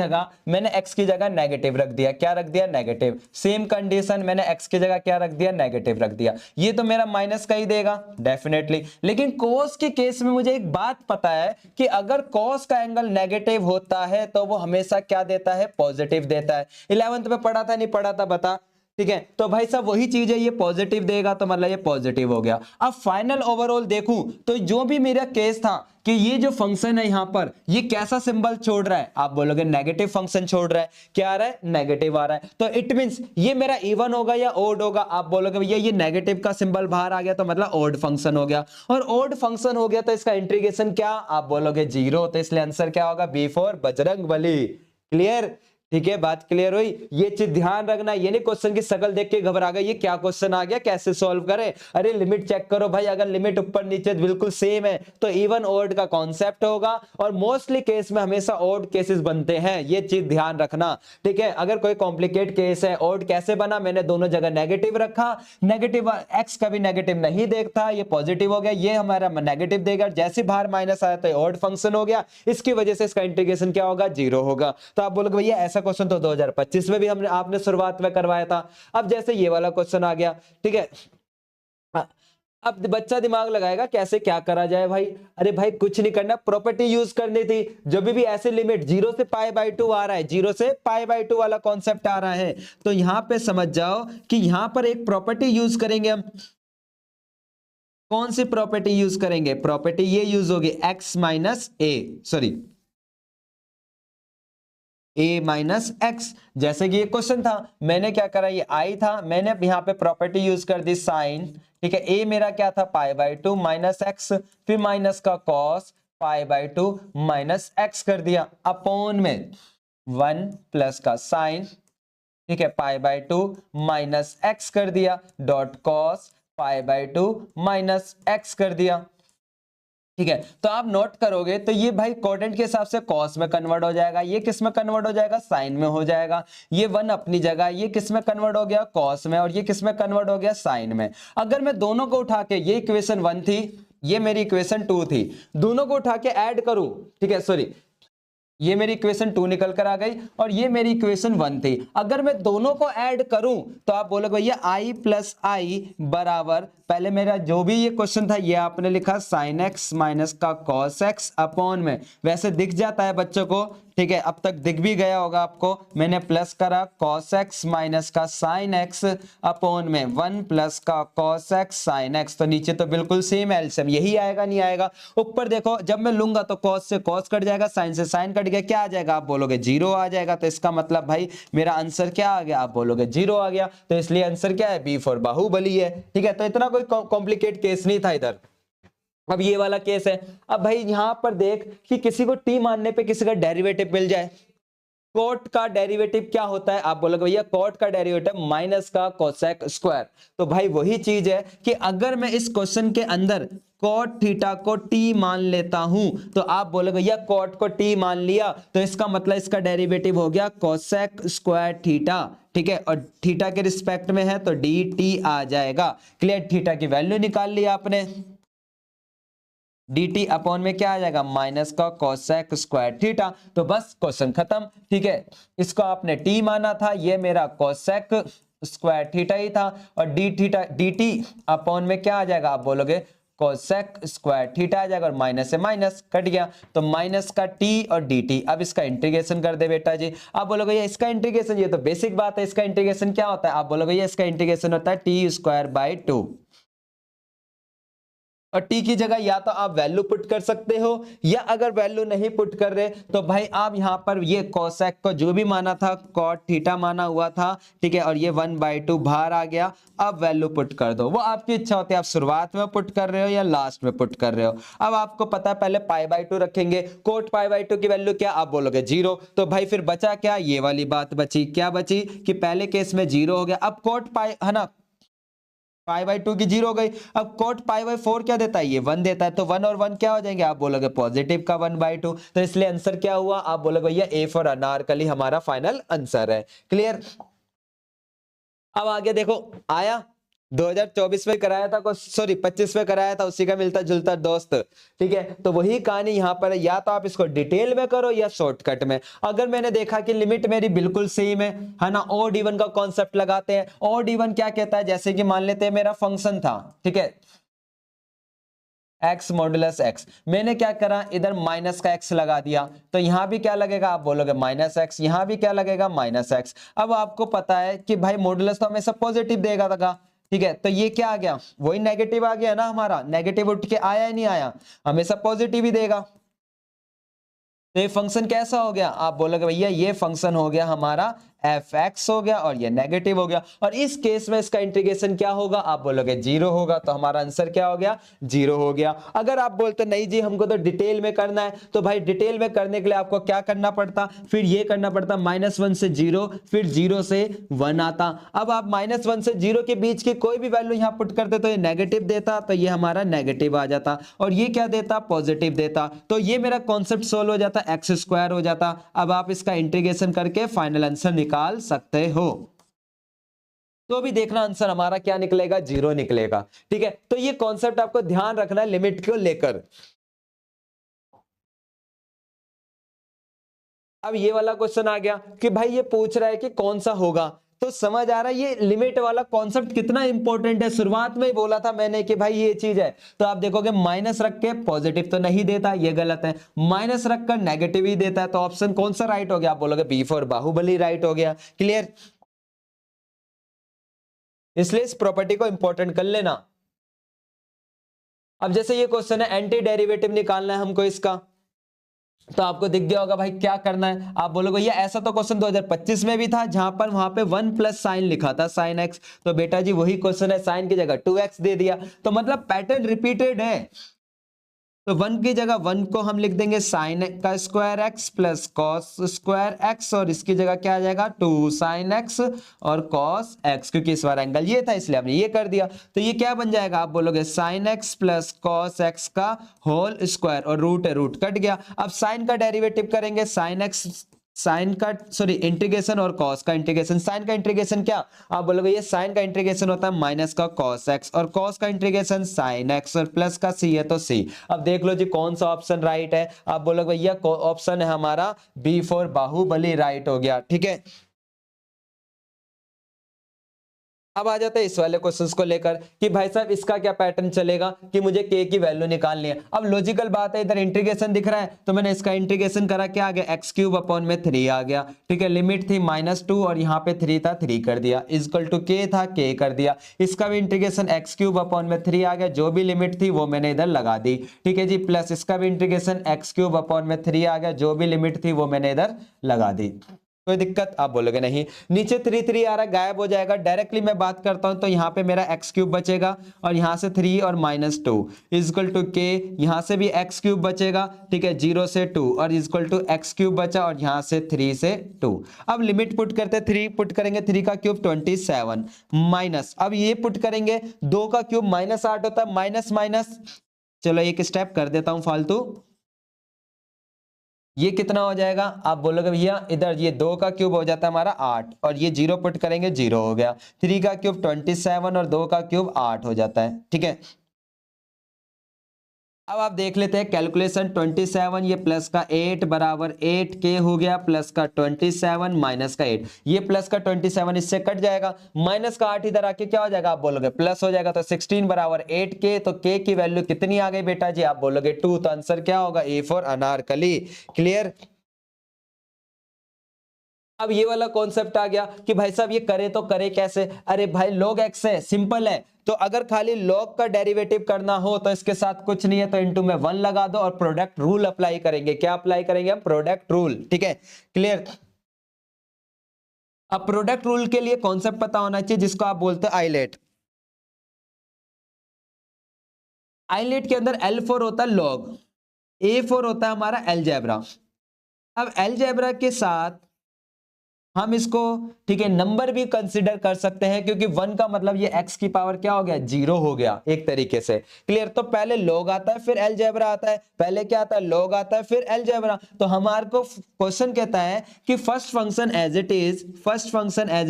जगह नेगेटिव रख दिया, क्या रख दिया, नेगेटिव। सेम कंडीशन, मैंने एक्स की जगह क्या रख दिया, नेगेटिव रख दिया। ये तो मेरा माइनस का ही देगा डेफिनेटली। लेकिन कोस के केस में मुझे एक बात पता है कि अगर cos का एंगल नेगेटिव होता है तो वो हमेशा क्या देता है, पॉजिटिव देता है। 11th में पढ़ा था नहीं पढ़ा था बता, ठीक है। तो भाई साहब वही चीज है, ये पॉजिटिव देगा तो मतलब ये पॉजिटिव हो गया। अब फाइनल ओवरऑल देखूं तो जो भी मेरा केस था कि ये जो फंक्शन है यहां पर ये कैसा सिंबल छोड़ रहा है, आप बोलोगे नेगेटिव फंक्शन छोड़ रहा है, क्या आ रहा है, नेगेटिव आ रहा है। तो इट मींस ये मेरा इवन होगा या ओड होगा, आप बोलोगे भैया ये नेगेटिव का सिंबल बाहर आ गया तो मतलब ओड फंक्शन हो गया, और ओड फंक्शन हो गया तो इसका इंटीग्रेशन क्या, आप बोलोगे जीरो। तो इसलिए आंसर क्या होगा, बी फॉर बजरंगबली। क्लियर, ठीक है, बात क्लियर हुई। ये चीज ध्यान रखना, ये नहीं क्वेश्चन की शक्ल देख के घबरा गए, ये क्या क्वेश्चन आ गया, कैसे सॉल्व करें। अरे लिमिट चेक करो भाई, अगर लिमिट ऊपर नीचे बिल्कुल सेम है तो इवन ओड का कॉन्सेप्ट होगा, और मोस्टली केस में हमेशा ओड केसेस बनते हैं, ये चीज ध्यान रखना, ठीक है। अगर कोई कॉम्प्लिकेट केस है, ओड कैसे बना, मैंने दोनों जगह नेगेटिव रखा, नेगेटिव एक्स कभी नेगेटिव नहीं देखता, ये पॉजिटिव हो गया, ये हमारा नेगेटिव देगा, जैसे बाहर माइनस आया तो ओड फंक्शन हो गया, इसकी वजह से इसका इंटीग्रेशन क्या होगा, जीरो होगा। तो आप बोलोगे भैया ऐसा क्वेश्चन तो 2025 में भी हमने आपने शुरुआत में करवाया था। अब जैसे ये वाला क्वेश्चन आ गया, ठीक है, अब बच्चा दिमाग लगाएगा कैसे क्या करा जाए भाई। अरे भाई कुछ नहीं करना, प्रॉपर्टी यूज करनी थी। जब भी ऐसे लिमिट 0 से π/2 आ रहा है, 0 से π/2 वाला कॉन्सेप्ट आ रहा है, तो यहां पे समझ जाओ कि यहां पर एक प्रॉपर्टी यूज करेंगे हम। कौन सी प्रॉपर्टी यूज करेंगे, प्रॉपर्टी ये यूज होगी x minus A, sorry a minus x. जैसे कि ये क्वेश्चन था, मैंने क्या करा, ये i था, मैंने यहाँ पे प्रॉपर्टी यूज कर दी साइन, ठीक है। a मेरा क्या था, π/2 माइनस एक्स, फिर माइनस का cos π/2 माइनस एक्स कर दिया, अपॉन में 1 प्लस का साइन, ठीक है, π/2 माइनस एक्स कर दिया, डॉट cos π/2 माइनस एक्स कर दिया, ठीक है। तो आप नोट करोगे तो ये भाई कोटेंट के हिसाब से कॉस में कन्वर्ट हो जाएगा, ये किस में कन्वर्ट हो जाएगा, साइन में हो जाएगा। ये 1 अपनी जगह, ये किस में कन्वर्ट हो गया, कॉस में, और ये किस में कन्वर्ट हो गया, साइन में। अगर मैं दोनों को उठा के, ये इक्वेशन 1 थी, ये मेरी इक्वेशन 2 थी, दोनों को उठा के ऐड करूं, ठीक है, सॉरी ये मेरी इक्वेशन 2 निकल कर आ गई और ये मेरी इक्वेशन 1 थी। अगर मैं दोनों को ऐड करूं तो आप बोलोगे भैया i प्लस आई बराबर, पहले मेरा जो भी ये क्वेश्चन था ये आपने लिखा साइन एक्स माइनस का कॉस एक्स अपॉन में, वैसे दिख जाता है बच्चों को, ठीक है, अब तक दिख भी गया होगा आपको, मैंने प्लस करा कॉस एक्स माइनस का साइन एक्स अपॉन में 1 प्लस का कॉस एक्स साइन एक्स। तो नीचे तो बिल्कुल सेम एलसीएम यही आएगा, नहीं आएगा। ऊपर देखो जब मैं लूंगा तो कॉस से कॉस कट जाएगा, साइन से साइन कट गया, क्या आ जाएगा, आप बोलोगे जीरो आ जाएगा। तो इसका मतलब भाई मेरा आंसर क्या आ गया, आप बोलोगे जीरो आ गया। तो इसलिए आंसर क्या है, बी फॉर बाहुबली है, ठीक है। तो इतना कोई कॉम्प्लिकेट केस नहीं था इधर। अब ये वाला केस है, अब भाई यहां पर देख कि किसी को टी मानने पे किसी का डेरिवेटिव मिल जाए, कॉट का डेरिवेटिव क्या होता है, आप बोलोगे भैया कॉट का डेरिवेटिव माइनस का कोसेक स्क्वायर। तो भाई वही चीज है कि अगर मैं इस क्वेश्चन के अंदर कॉट थीटा को टी मान लेता हूं तो आप बोलोगे भैया कॉट को टी मान लिया तो इसका मतलब इसका डेरिवेटिव हो गया कोसेक स्क्वायर थीटा, ठीक है, और थीटा के रिस्पेक्ट में है तो डी टी आ जाएगा। क्लियर, थीटा की वैल्यू निकाल लिया आपने, dt अपॉन में क्या आ जाएगा, माइनस का कोसेक स्क्वायर थीटा। तो बस क्वेश्चन खत्म, ठीक है। इसको आपने t माना था, ये मेरा कोसेक स्क्वायर थीटा ही था, और dt अपॉन में क्या आ जाएगा, आप बोलोगे कोसेक स्क्वायर थीटा आ जाएगा, और माइनस से माइनस कट गया तो माइनस का t और dt। अब इसका इंटीग्रेशन कर दे बेटा जी, आप बोलोगे ये इसका इंटीग्रेशन, ये तो बेसिक बात है, इसका इंटीग्रेशन क्या होता है, आप बोलोगे ये इसका इंटीग्रेशन होता है t² बाई 2। और टी की जगह या तो आप वैल्यू पुट कर सकते हो, या अगर वैल्यू नहीं पुट कर रहे तो भाई आप यहां पर ये कोसेक को जो भी माना था कॉट थीटा माना हुआ था, ठीक है, और ये 1/2 बाहर आ गया। अब वैल्यू पुट कर दो, वो आपकी इच्छा होती है, आप शुरुआत में पुट कर रहे हो या लास्ट में पुट कर रहे हो। अब आपको पता है पहले π/2 रखेंगे, कोट π/2 की वैल्यू क्या, आप बोलोगे 0, तो भाई फिर बचा क्या, ये वाली बात बची, क्या बची कि पहले केस में 0 हो गया। अब कोट पाई है ना, π/2 की 0 हो गई। अब कोट π/4 क्या देता है, ये 1 देता है, तो 1 और 1 क्या हो जाएंगे, आप बोलोगे पॉजिटिव का 1/2, तो इसलिए आंसर क्या हुआ, आप बोलोगे भैया ए फॉर अनारकली हमारा फाइनल आंसर है। क्लियर। अब आगे देखो, आया 2024 में कराया था, सॉरी 25 में कराया था, उसी का मिलता जुलता दोस्त, ठीक है। तो वही कहानी यहां पर है, या तो आप इसको डिटेल में करो या शॉर्टकट में। अगर मैंने देखा कि लिमिट मेरी बिल्कुल सेम है ना, ओड इवन का कॉन्सेप्ट लगाते हैं। ओड इवन क्या कहता है, जैसे कि मान लेते हैं मेरा फंक्शन था, ठीक है, x मॉडुलस x, मैंने क्या करा, इधर माइनस का x लगा दिया, तो यहां भी क्या लगेगा, आप बोलोगे -x, यहां भी क्या लगेगा -x। अब आपको पता है कि भाई मॉडुलस तो हमेशा पॉजिटिव देगा था, ठीक है, तो ये क्या आ गया, वही नेगेटिव आ गया ना, हमारा नेगेटिव उठ के आया ही नहीं आया, हमेशा पॉजिटिव ही देगा। तो ये फंक्शन कैसा हो गया, आप बोलोगे भैया ये फंक्शन हो गया हमारा fx हो गया, और ये नेगेटिव हो गया, और इस केस में इसका इंटीग्रेशन क्या होगा, आप बोलोगे 0 होगा, तो हमारा आंसर क्या हो गया, 0 हो गया। अगर आप बोलते नहीं जी हमको तो डिटेल में करना है, तो भाई डिटेल में करने के लिए आपको क्या करना पड़ता, फिर ये करना पड़ता -1 से 0, फिर 0 से 1 आता। अब आप -1 से 0 के बीच की कोई भी वैल्यू यहां पुट करते तो ये नेगेटिव देता, तो ये हमारा नेगेटिव आ जाता, और ये क्या देता, पॉजिटिव देता, तो ये मेरा कॉन्सेप्ट सोल्व हो जाता, x² हो जाता। अब आप इसका इंटीग्रेशन करके फाइनल आंसर निकाल सकते हो। तो भी देखना आंसर हमारा क्या निकलेगा, 0 निकलेगा, ठीक है। तो ये कॉन्सेप्ट आपको ध्यान रखना है लिमिट को लेकर। अब ये वाला क्वेश्चन आ गया कि भाई ये पूछ रहा है कि कौन सा होगा, तो समझ आ रहा है ये लिमिट वाला कॉन्सेप्ट कितना इंपॉर्टेंट है। शुरुआत में ही बोला था मैंने कि भाई ये चीज है, तो आप देखोगे माइनस रख के पॉजिटिव तो नहीं देता, ये गलत है, माइनस रखकर नेगेटिव ही देता है, तो ऑप्शन कौन सा राइट हो गया, आप बोलोगे बी फॉर बाहुबली राइट हो गया। क्लियर। इसलिए इस प्रॉपर्टी को इंपॉर्टेंट कर लेना। अब जैसे ये क्वेश्चन है एंटी डेरिवेटिव निकालना है हमको इसका, तो आपको दिख गया होगा भाई क्या करना है, आप बोलोगे ये ऐसा तो क्वेश्चन 2025 में भी था, जहां पर वहां पे 1 प्लस साइन लिखा था, साइन एक्स, तो बेटा जी वही क्वेश्चन है, साइन की जगह 2x दे दिया, तो मतलब पैटर्न रिपीटेड है। तो 1 की जगह 1 को हम लिख देंगे साइन का square x plus cos square x, और इसकी जगह क्या आ जाएगा 2 साइन एक्स और कॉस एक्स, क्योंकि इस बार एंगल ये था इसलिए हमने ये कर दिया, तो ये क्या बन जाएगा, आप बोलोगे sine x plus cos x का होल स्क्वायर, और रूट है, रूट कट गया। अब साइन का डेरिवेटिव करेंगे, साइन एक्स, साइन का सॉरी इंटीग्रेशन और कॉस का इंटीग्रेशन, साइन का इंटीग्रेशन क्या, आप बोलोगे ये साइन का इंटीग्रेशन होता है माइनस का कॉस एक्स, और कॉस का इंटीग्रेशन साइन एक्स, और प्लस का सी है तो सी। अब देख लो जी कौन सा ऑप्शन राइट है, आप बोलोगे भैया ऑप्शन है हमारा बी फॉर बाहुबली राइट हो गया, ठीक है। अब आ जाते हैं इस वाले क्वेश्चंस को लेकर कि भाई साहब इसका क्या पैटर्न चलेगा कि मुझे k की वैल्यू निकालनी है। अब लॉजिकल बात है, इधर इंटीग्रेशन दिख रहा है, तो मैंने इसका इंटीग्रेशन करा, क्या आ गया x³ अपॉन में 3 आ गया, ठीक है। लिमिट थी -2 और यहाँ पे 3 था, 3 कर दिया, इक्वल टू k था, k कर दिया। इसका भी इंटीग्रेशन x³ अपॉन में 3 आ गया, जो भी लिमिट थी वो मैंने इधर लगा दी, ठीक है जी। प्लस इसका भी इंटीग्रेशन x³ अपॉन में 3 आ गया, जो भी लिमिट थी वो मैंने इधर लगा दी। कोई दिक्कत, आप बोलोगे नहीं, नीचे 3 3 आ रहा है, गायब हो जाएगा। डायरेक्टली मैं बात करता हूं तो यहाँ पे मेरा x³ बचेगा, और यहाँ से 3 और -2 इक्वल टू k, यहाँ से भी x³ बचेगा, ठीक है, 0 से 2 और इक्वल टू x³ बचा, और यहाँ से 3 से 2। अब लिमिट पुट करते, 3 पुट करेंगे, 3 का क्यूब 27 माइनस, अब ये पुट करेंगे 2 का क्यूब -8 होता है, माइनस माइनस, चलो एक स्टेप कर देता हूं फालतू, ये कितना हो जाएगा, आप बोलोगे भैया इधर ये 2 का क्यूब हो जाता है हमारा 8, और ये 0 पुट करेंगे 0 हो गया, 3 का क्यूब 27 और 2 का क्यूब 8 हो जाता है, ठीक है। अब आप देख लेते हैं कैलकुलेशन, 27 ये प्लस का 8 बराबर 8k हो गया, प्लस का 27 माइनस का 8, ये प्लस का 27 इससे कट जाएगा, माइनस का 8 इधर आके क्या हो जाएगा, आप बोलोगे प्लस हो जाएगा, तो 16 बराबर 8k, तो k की वैल्यू कितनी आ गई बेटा जी, आप बोलोगे 2, तो आंसर क्या होगा, ए फॉर अनारकली। क्लियर। अब ये वाला कॉन्सेप्ट आ गया कि भाई साहब ये करे तो करे कैसे। अरे भाई log x है, सिंपल है, तो अगर खाली log का डेरिवेटिव करना हो तो इसके साथ कुछ नहीं है, तो इनटू में 1 लगा दो और प्रोडक्ट रूल अप्लाई करेंगे। क्या अप्लाई करेंगे हम? Product rule. ठीक है, क्लियर। अब प्रोडक्ट रूल के लिए कॉन्सेप्ट पता होना चाहिए जिसको आप बोलते हैं आइलेट। आइलेट के अंदर L4 होता है log, A4 होता है हमारा अलजेब्रा। अब अलजेब्रा के साथ हम इसको, ठीक है, नंबर भी कंसीडर कर सकते हैं, क्योंकि 1 का मतलब ये x की पावर क्या हो गया? 0 हो गया एक तरीके से। क्लियर। तो पहले log आता है फिर अलजेब्रा आता है, पहले क्या आता है? log आता है फिर अलजेब्रा। तो हमारे को क्वेश्चन कहता है कि first function as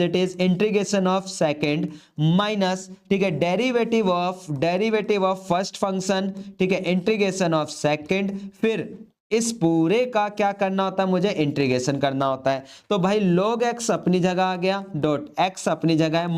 it is integration of second minus, ठीक है, डेरिवेटिव ऑफ फर्स्ट फंक्शन, ठीक है, इंटीग्रेशन ऑफ सेकंड, फिर इस पूरे का क्या करना होता है? मुझे इंटीग्रेशन करना होता है। तो भाई log x अपनी जगह आ गया, डॉट x अपनी जगह है,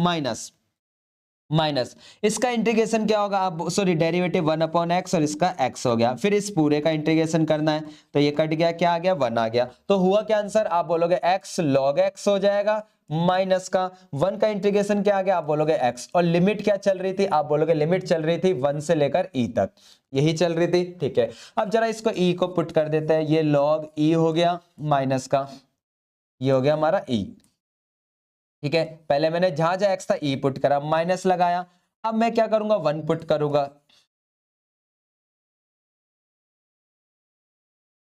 माइनस इसका इंटीग्रेशन क्या होगा? अब सॉरी, डेरिवेटिव 1/x और इसका x हो गया, फिर इस पूरे का इंटीग्रेशन करना है, तो ये कट गया, क्या आ गया? 1 आ गया। तो हुआ क्या आंसर? आप बोलोगे x log x हो जाएगा, माइनस का 1 का इंटीग्रेशन क्या आ गया? आप बोलोगे x, और लिमिट क्या चल रही थी? आप बोलोगे लिमिट चल रही थी 1 से लेकर e तक, यही चल रही थी। ठीक है, अब जरा इसको e को पुट कर देते हैं, ये log e हो गया, माइनस का ये हो गया हमारा e। ठीक है, पहले मैंने जहां जहां x था e पुट करा, माइनस लगाया। अब मैं क्या करूंगा? 1 पुट करूंगा।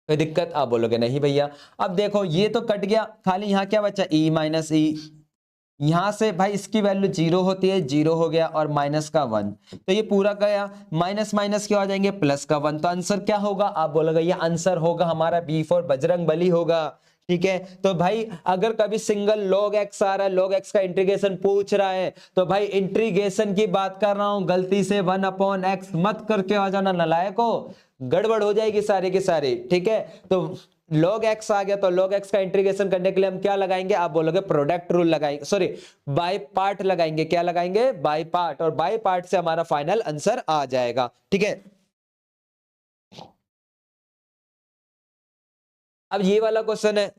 कोई दिक्कत? आप बोलोगे नहीं भैया। अब देखो ये तो कट गया, खाली यहाँ क्या बचा? e minus e। यहां से भाई इसकी वैल्यू 0 होती है, 0 हो गया, और माइनस का 1, तो ये पूरा गया, माइनस माइनस क्या हो जाएंगे? प्लस का 1। तो आंसर क्या होगा? आप बोलोगे ये आंसर होगा हमारा बी फॉर बजरंग बली होगा। ठीक है, तो भाई अगर कभी सिंगल log x आ रहा है, log x का इंटीग्रेशन पूछ रहा है, तो भाई इंटीग्रेशन की बात कर रहा हूं, गलती से 1/x मत करके आ जाना नालायको, गड़बड़ हो जाएगी सारी की सारी। ठीक है, तो log x आ गया, तो log x का इंटीग्रेशन करने के लिए हम क्या लगाएंगे? आप बोलोगे प्रोडक्ट रूल लगाएंगे, सॉरी बाय पार्ट लगाएंगे। क्या लगाएंगे? बाय पार्ट, और बाय पार्ट से हमारा फाइनल आंसर आ जाएगा। ठीक है, अब ये वाला क्वेश्चन है।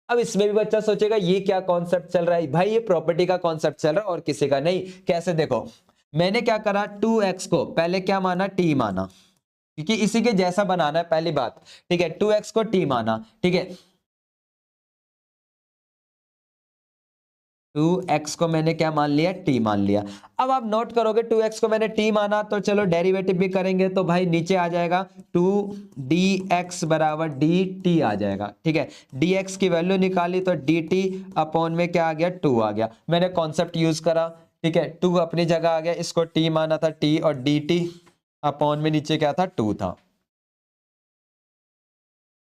अब इसमें भी बच्चा सोचेगा ये क्या कॉन्सेप्ट चल रहा है? भाई ये प्रॉपर्टी का कॉन्सेप्ट चल रहा है और किसी का नहीं। कैसे? देखो, मैंने क्या करा, 2x को पहले क्या माना? t माना, क्योंकि इसी के जैसा बनाना है, पहली बात। ठीक है, 2x को t माना। ठीक है, 2x को मैंने क्या मान लिया? t मान लिया। अब आप नोट करोगे 2x को मैंने t माना, तो चलो डेरिवेटिव भी करेंगे, तो भाई नीचे आ जाएगा 2dx बराबर dt आ जाएगा। ठीक है, dx की वैल्यू निकाली तो dt अपॉन में क्या आ गया? 2 आ गया। मैंने कॉन्सेप्ट यूज करा, ठीक है, 2 अपनी जगह आ गया, इसको t माना था, t, और dt अपॉन में नीचे क्या था? 2 था।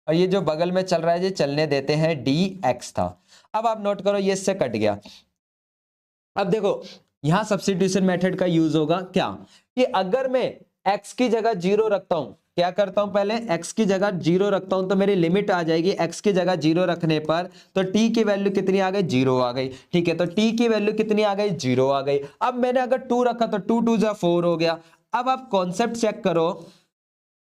और ये जो बगल में चल रहा है ये चलने देते हैं, dx था। अब आप नोट करो ये इससे कट गया। अब देखो यहां सब्स्टिट्यूशन मेथड का यूज होगा क्या, कि अगर मैं x की जगह 0 रखता हूं, क्या करता हूं? पहले x की जगह 0 रखता हूं, तो मेरी लिमिट आ जाएगी x की जगह 0 रखने पर, तो t की वैल्यू कितनी आ गई? 0 आ गई। ठीक है, तो t की वैल्यू कितनी आ गई? 0 आ गई। अब मैंने अगर 2 रखा तो 2 2 जा 4 हो गया। अब आप कॉन्सेप्ट चेक करो,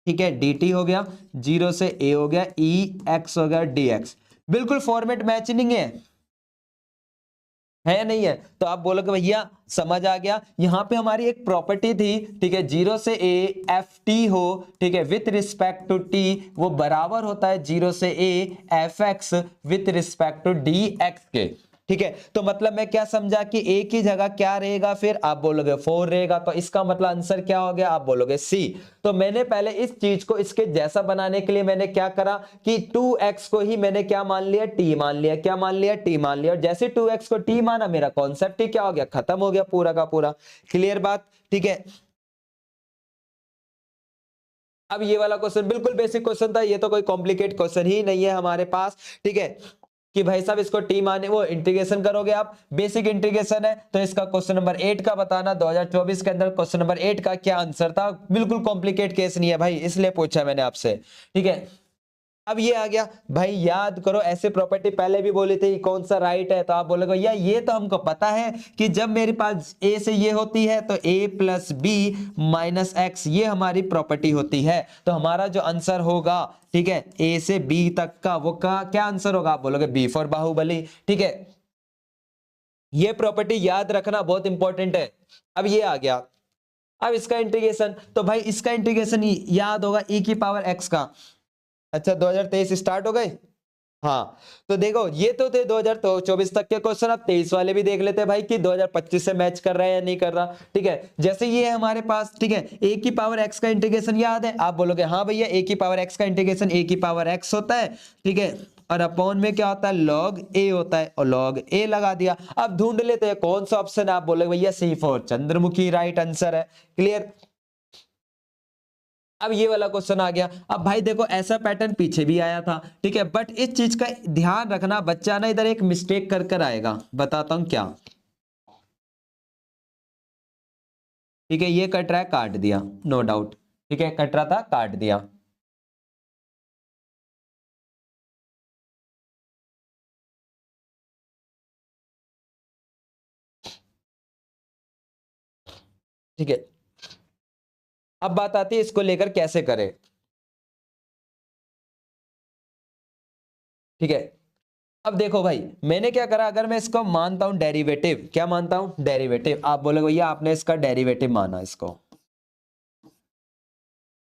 ठीक है, dt हो गया, 0 से a हो गया, e x हो गया, dx। बिल्कुल फॉर्मेट मैच नहीं है या नहीं है? तो आप बोलोगे भैया समझ आ गया। यहां पे हमारी एक प्रॉपर्टी थी, ठीक है, 0 से a एफ टी हो, ठीक है, विथ रिस्पेक्ट टू t, वो बराबर होता है 0 से a F X with respect to D X के। ठीक है, तो मतलब मैं क्या समझा कि a की जगह क्या रहेगा? फिर आप बोलोगे 4 रहेगा, तो इसका मतलब आंसर क्या हो गया? आप बोलोगे c। तो मैंने पहले इस चीज को इसके जैसा बनाने के लिए मैंने क्या करा कि 2x को ही मैंने क्या मान लिया? t मान लिया। क्या मान लिया? t मान लिया। और जैसे 2x को t माना, मेरा कॉन्सेप्ट ही क्या हो गया? खत्म हो गया पूरा का पूरा। क्लियर बात? ठीक है, अब ये वाला क्वेश्चन बिल्कुल बेसिक क्वेश्चन था, ये तो कोई कॉम्प्लिकेट क्वेश्चन ही नहीं है हमारे पास। ठीक है, कि भाई साहब इसको टी माने वो इंटीग्रेशन करोगे आप, बेसिक इंटीग्रेशन है, तो इसका क्वेश्चन नंबर 8 का बताना 2024 के अंदर क्वेश्चन नंबर 8 का क्या आंसर था। बिल्कुल कॉम्प्लिकेट केस नहीं है भाई, इसलिए पूछा मैंने आपसे। ठीक है, अब ये आ गया भाई, याद करो ऐसे प्रॉपर्टी पहले भी बोली थी, कौन सा राइट है, तो आप बोलोगे भैया ये तो हमको पता है कि जब मेरे पास ए से ये होती है तो a plus B minus X, ये हमारी प्रॉपर्टी होती है। तो हमारा जो आंसर होगा, ठीक है, ए से बी तक का, वो का क्या आंसर होगा, आप बोलोगे बी फॉर बाहुबली। ठीक है, ये प्रॉपर्टी याद रखना बहुत इंपॉर्टेंट है। अब ये आ गया, अब इसका इंटीग्रेशन, तो भाई इसका इंटीग्रेशन याद होगा e की पावर x का। अच्छा 2023 स्टार्ट हो गए, हाँ तो देखो ये तो थे 2024 तक के क्वेश्चन। अब 23 वाले भी देख लेते हैं भाई कि 2025 से मैच कर रहा है या नहीं कर रहा। ठीक है, जैसे ये है हमारे पास, ठीक है, a की पावर x का इंटीग्रेशन याद है, आप बोलोगे हाँ भैया a की पावर x का इंटीग्रेशन a की पावर x होता है। ठीक है, और अपॉन में क्या होता है, log a होता है, और log a लगा दिया। अब ढूंढ लेते हैं कौन सा ऑप्शन है, आप बोलोगे भैया C4 चंद्रमुखी राइट आंसर है। क्लियर। अब ये वाला क्वेश्चन आ गया। अब भाई देखो ऐसा पैटर्न पीछे भी आया था, ठीक है, बट इस चीज का ध्यान रखना, बच्चा ना इधर एक मिस्टेक कर कर आएगा, बताता हूं क्या। ठीक है, ये कट रहा है, काट दिया, नो डाउट। ठीक है, कट रहा था, काट दिया। ठीक है, अब बात आती है इसको लेकर कैसे करें। ठीक है, अब देखो भाई मैंने क्या करा, अगर मैं इसको मानता हूं डेरिवेटिव, क्या मानता हूं, डेरिवेटिव, आप बोलोगे भैया आपने इसका डेरिवेटिव माना इसको।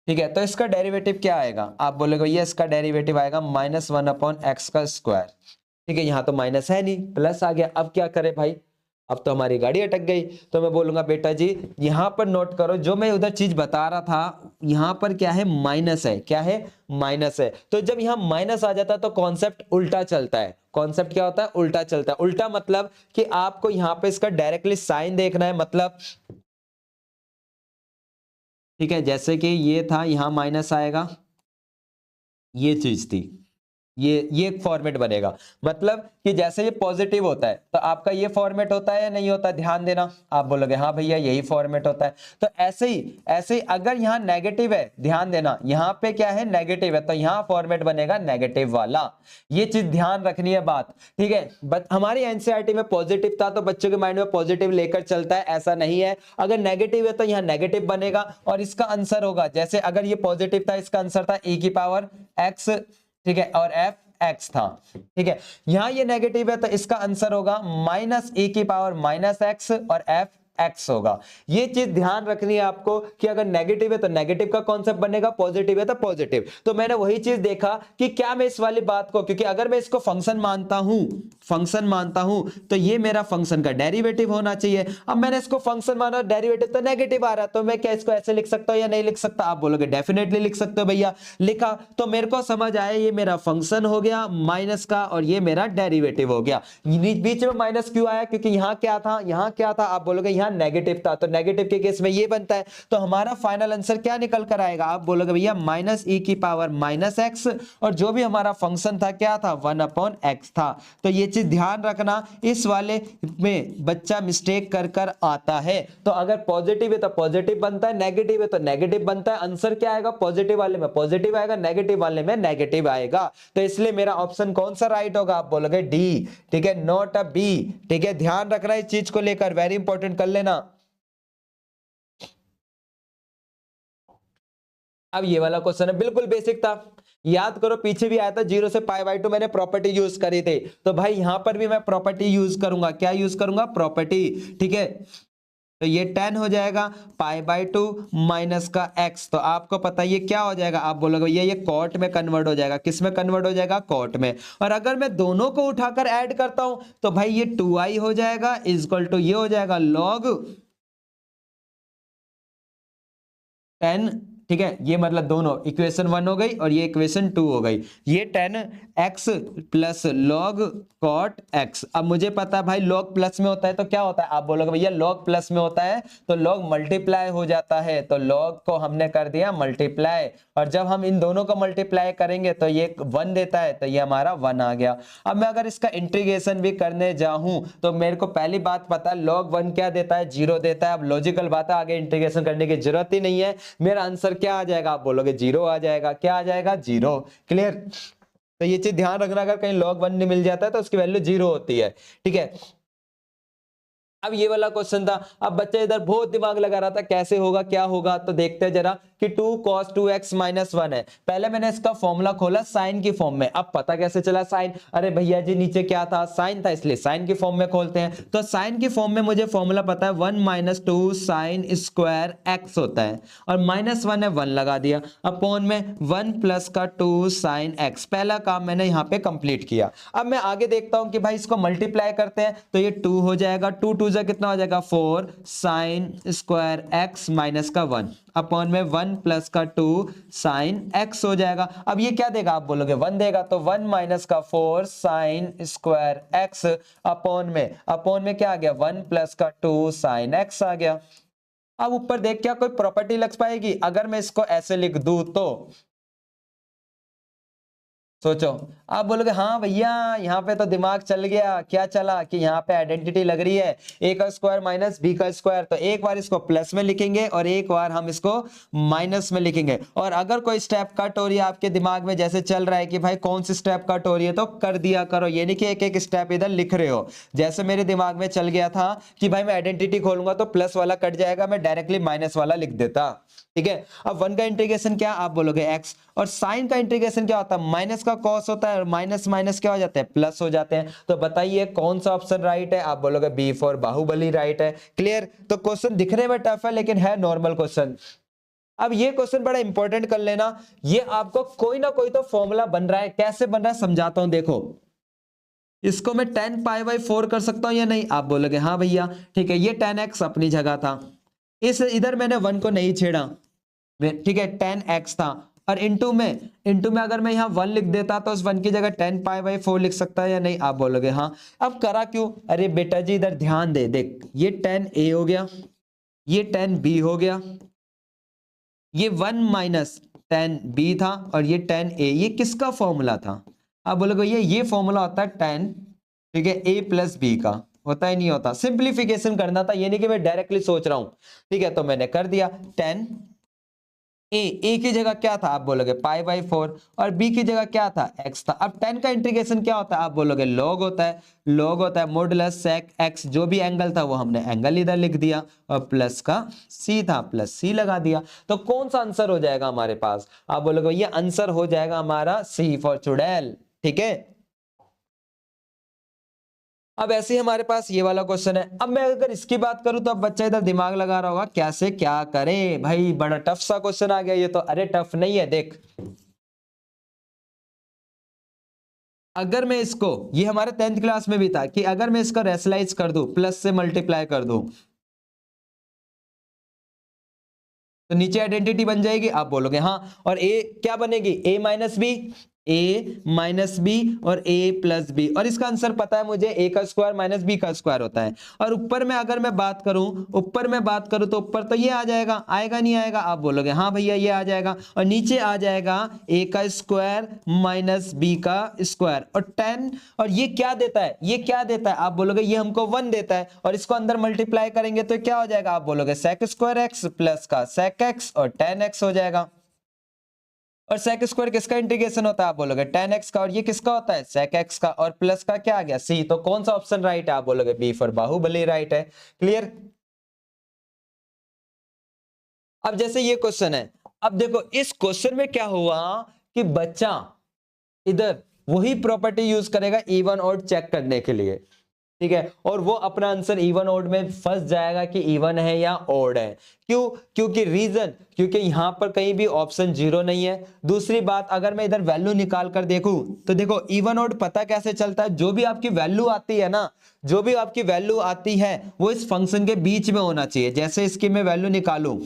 ठीक है, तो इसका डेरिवेटिव क्या आएगा, आप बोलोगे भैया इसका डेरिवेटिव आएगा -1/x का स्क्वायर। ठीक है, यहां तो माइनस है नहीं, प्लस आ गया। अब क्या करें भाई, अब तो हमारी गाड़ी अटक गई। तो मैं बोलूंगा बेटा जी यहां पर नोट करो, जो मैं उधर चीज बता रहा था, यहां पर क्या है, माइनस है, क्या है, माइनस है। तो जब यहां माइनस आ जाता है तो कॉन्सेप्ट उल्टा चलता है। कॉन्सेप्ट क्या होता है, उल्टा चलता है। उल्टा मतलब कि आपको यहां पे इसका डायरेक्टली साइन देखना है, मतलब ठीक है, जैसे कि ये था, यहां माइनस आएगा, ये चीज थी, ये एक फॉर्मेट बनेगा। मतलब कि जैसे ये पॉजिटिव होता है तो आपका ये फॉर्मेट होता है या नहीं होता, ध्यान देना। आप बोलोगे हाँ भैया यही फॉर्मेट होता है। तो ऐसे ही अगर यहाँ नेगेटिव है, ध्यान देना, यहाँ पे क्या है, नेगेटिव है, तो यहाँ फॉर्मेट बनेगा नेगेटिव वाला। ये चीज ध्यान रखनी है बात। ठीक है, बट हमारी एनसीईआरटी में पॉजिटिव था तो बच्चों के माइंड में पॉजिटिव लेकर चलता है, ऐसा नहीं है। अगर नेगेटिव है तो यहाँ नेगेटिव बनेगा और इसका आंसर होगा, जैसे अगर ये पॉजिटिव था, इसका आंसर था e की पावर x। ठीक है, और f x था। ठीक है, यहां ये नेगेटिव है तो इसका आंसर होगा -e की पावर -x और f x होगा। ये चीज ध्यान रखनी है आपको कि अगर नेगेटिव है तो नेगेटिव का कॉन्सेप्ट बनेगा, पॉजिटिव है तो पॉजिटिव। तो मैंने वही चीज देखा कि क्या मैं इस वाली बात को, क्योंकि अगर मैं इसको फंक्शन मानता हूं तो ये मेरा फंक्शन का डेरिवेटिव होना चाहिए। अब मैंने इसको फंक्शन माना, डेरिवेटिव तो नेगेटिव आ रहा है, तो मैं क्या इसको ऐसे लिख सकता हूं या नहीं लिख सकता, आप बोलोगे डेफिनेटली लिख सकते हो भैया। लिखा तो मेरे को समझ आया ये मेरा फंक्शन हो गया माइनस का और ये मेरा डेरिवेटिव हो गया। बीच में माइनस क्यों आया, क्योंकि यहां क्या था, आप बोलोगे यहां नेगेटिव था, तो नेगेटिव के केस में ये बनता है। तो हमारा फाइनल आंसर क्या निकल कर आएगा, आप बोलोगे भैया -e की पावर -x, और जो भी हमारा फंक्शन था क्या था, 1/x था। तो ये चीज ध्यान रखना, इस वाले में बच्चा मिस्टेक कर कर आता है। तो अगर पॉजिटिव है तो पॉजिटिव बनता है, नेगेटिव है तो नेगेटिव बनता है। आंसर क्या आएगा, पॉजिटिव वाले में पॉजिटिव आएगा, नेगेटिव वाले में नेगेटिव आएगा। तो इसलिए मेरा ऑप्शन कौन सा राइट होगा, आप बोलोगे डी। ठीक है, नॉट अ बी। ठीक है, ध्यान रखना इस चीज को लेकर, वेरी इंपॉर्टेंट कर लेना। अब ये वाला क्वेश्चन है, बिल्कुल बेसिक था, याद करो पीछे भी आया था, 0 से π/2 मैंने प्रॉपर्टी यूज करी थी। तो भाई यहां पर भी मैं प्रॉपर्टी यूज करूंगा, क्या यूज करूंगा, प्रॉपर्टी। ठीक है, तो ये 10 हो जाएगा π/2 माइनस का x, तो आपको पता है ये क्या हो जाएगा, आप बोलोगे भैया ये कॉट में कन्वर्ट हो जाएगा। किस में कन्वर्ट हो जाएगा, कॉट में। और अगर मैं दोनों को उठाकर ऐड करता हूं तो भाई ये 2i हो जाएगा, इक्वल टू ये हो जाएगा log 10। ठीक है, ये मतलब दोनों इक्वेशन 1 हो गई और ये इक्वेशन 2 हो गई। ये 10x plus log cot x। अब मुझे पता है भाई लॉग प्लस में होता है तो क्या होता है, आप बोलोगे भैया लॉग प्लस में होता है तो लॉग मल्टीप्लाई हो जाता है। तो लॉग को हमने कर दिया मल्टीप्लाई, और जब हम इन दोनों को मल्टीप्लाई करेंगे तो ये 1 देता है, तो ये हमारा 1 आ गया। अब मैं अगर इसका इंटीग्रेशन भी करने जाऊं तो मेरे को पहली बात पता है log 1 क्या देता है, 0 देता है। अब लॉजिकल बात है, आगे इंटीग्रेशन करने की जरूरत ही नहीं है। मेरा आंसर क्या आ जाएगा, आप बोलोगे 0 आ जाएगा। क्या आ जाएगा, 0। क्लियर। तो ये चीज ध्यान रखना, अगर कहीं log 1 मिल जाता है तो उसकी वैल्यू 0 होती है। ठीक है, अब ये वाला क्वेश्चन था। अब बच्चा इधर बहुत दिमाग लगा रहा था कैसे होगा क्या होगा, तो देखते हैं जरा कि 2 cos 2x - 1 है। पहले मैंने इसका फॉर्मूला खोला साइन की फॉर्म में। अब पता कैसे चला साइन, अरे भैया जी नीचे क्या था, साइन था, इसलिए साइन की फॉर्म में खोलते हैं। तो साइन की फॉर्म में मुझे फॉर्मूला पता है 1 - 2 साइन स्क्वायर x होता है, और -1 है 1 लगा दिया, अपॉन में 1 प्लस का 2 साइन x। पहला काम मैंने यहाँ पे कंप्लीट किया। अब मैं आगे देखता हूं कि भाई इसको मल्टीप्लाई करते हैं तो ये 2 हो जाएगा, 2 2 जा कितना हो जाएगा 4 साइन स्क्वायर x माइनस का 1, अपॉन में 1 प्लस का 2 साइन x हो जाएगा। अब ये क्या देगा, आप बोलोगे 1 देगा, तो 1 माइनस का 4 साइन स्क्वायर x, अपॉन में क्या आ गया 1 प्लस का 2 साइन x आ गया। अब ऊपर देख क्या कोई प्रॉपर्टी लग पाएगी, अगर मैं इसको ऐसे लिख दूं तो सोचो। आप बोलोगे हाँ भैया यहाँ पे तो दिमाग चल गया। क्या चला कि यहाँ पे आइडेंटिटी लग रही है a का स्क्वायर माइनस b का स्क्वायर, तो एक बार इसको प्लस में लिखेंगे और एक बार हम इसको माइनस में लिखेंगे। और अगर कोई स्टेप कट हो रही है आपके दिमाग में, जैसे चल रहा है कि भाई कौन सी स्टेप कट हो रही है, तो कर दिया करो, ये नहीं कि एक एक स्टेप इधर लिख रहे हो। जैसे मेरे दिमाग में चल गया था कि भाई मैं आइडेंटिटी खोलूंगा तो प्लस वाला कट जाएगा, मैं डायरेक्टली माइनस वाला लिख देता। ठीक है, अब 1 का इंटीग्रेशन क्या, आप बोलोगे x, और साइन का इंटीग्रेशन क्या होता है, माइनस का कॉस होता है, और माइनस माइनस क्या हो जाते हैं, प्लस हो जाते हैं। तो बताइए कौन सा ऑप्शन राइट है, आप बोलोगे बी फॉर बाहुबली राइट है। क्लियर। तो क्वेश्चन दिखने में टफ है लेकिन है नॉर्मल क्वेश्चन। अब ये क्वेश्चन बड़ा इंपॉर्टेंट कर लेना, ये आपको कोई ना कोई तो फॉर्मूला बन रहा है। कैसे बन रहा है समझाता हूं, देखो इसको मैं 10π/4 कर सकता हूं या नहीं, आप बोलोगे हाँ भैया। ठीक है, ये 10x अपनी जगह था, इस इधर मैंने 1 को नहीं छेड़ा, ठीक है 10x था, और इनटू में अगर मैं यहाँ 1 लिख देता तो उस 1 की जगह 10π/4 लिख सकता है या नहीं, आप बोलोगे हाँ। अब करा क्यों, अरे बेटा जी इधर ध्यान दे, देख ये 10a हो गया, ये 10b हो गया, ये 1 माइनस 10b था, और ये 10a, ये किसका फॉर्मूला था, आप बोलोगे ये फॉर्मूला होता है 10, ठीक है, a प्लस b का, होता ही नहीं होता, सिंप्लीफिकेशन करना था, ये नहीं कि मैं डायरेक्टली सोच रहा हूं। ठीक है, तो मैंने कर दिया 10 ए की जगह क्या था, आप बोलोगे π/4, और b की जगह क्या था, x था। अब 10 का इंटीग्रेशन क्या होता है, आप बोलोगे log होता है, मॉडुलस sec x, जो भी एंगल था वो हमने एंगल इधर लिख दिया, और प्लस का c था, प्लस c लगा दिया। तो कौन सा आंसर हो जाएगा हमारे पास, आप बोलोगे ये आंसर हो जाएगा हमारा c फॉर चुड़ैल। ठीक है, अब ऐसे ही हमारे पास ये वाला क्वेश्चन है। अब मैं अगर इसकी बात करूं तो अब बच्चा इधर दिमाग लगा रहा होगा कैसे क्या करे, भाई बड़ा टफ सा क्वेश्चन आ गया ये तो। अरे टफ नहीं है, देख अगर मैं इसको, ये हमारे 10th क्लास में भी था कि अगर मैं इसको रेशनलाइज कर दूं, प्लस से मल्टीप्लाई कर दूं, तो नीचे आइडेंटिटी बन जाएगी, आप बोलोगे हाँ। और a क्या बनेगी, a माइनस बी और a प्लस बी, और इसका आंसर पता है मुझे, a का स्क्वायर माइनस b का स्क्वायर होता है। और ऊपर में अगर मैं बात करूं तो ऊपर तो ये आ जाएगा, आएगा नहीं आएगा, आप बोलोगे हाँ भैया ये आ जाएगा। और नीचे आ जाएगा a का स्क्वायर माइनस b का स्क्वायर, और 10, और ये क्या देता है, आप बोलोगे ये हमको 1 देता है, और इसको अंदर मल्टीप्लाई करेंगे तो क्या हो जाएगा, आप बोलोगे sec स्क्वायर x प्लस का sec x, और 10x हो जाएगा। और sec स्क्वायर किसका इंटीग्रेशन होता है, आप बोलोगे 10x का, और ये किसका होता है sec x का, और प्लस का क्या आ गया c। तो कौन सा ऑप्शन राइट है, आप बोलोगे बी फॉर बाहुबली राइट है। क्लियर। अब जैसे ये क्वेश्चन है, अब देखो इस क्वेश्चन में क्या हुआ कि बच्चा इधर वही प्रॉपर्टी यूज करेगा इवन ऑड चेक करने के लिए, ठीक है, और वो अपना आंसर इवन ऑड में फंस जाएगा कि इवन है या ऑड है। क्यों, क्योंकि यहां पर कहीं भी ऑप्शन 0 नहीं है। दूसरी बात, अगर मैं इधर वैल्यू निकाल कर देखूं तो देखो इवन ऑड पता कैसे चलता है, जो भी आपकी वैल्यू आती है ना, जो भी आपकी वैल्यू आती है वो इस फंक्शन के बीच में होना चाहिए। जैसे इसकी मैं वैल्यू निकालूं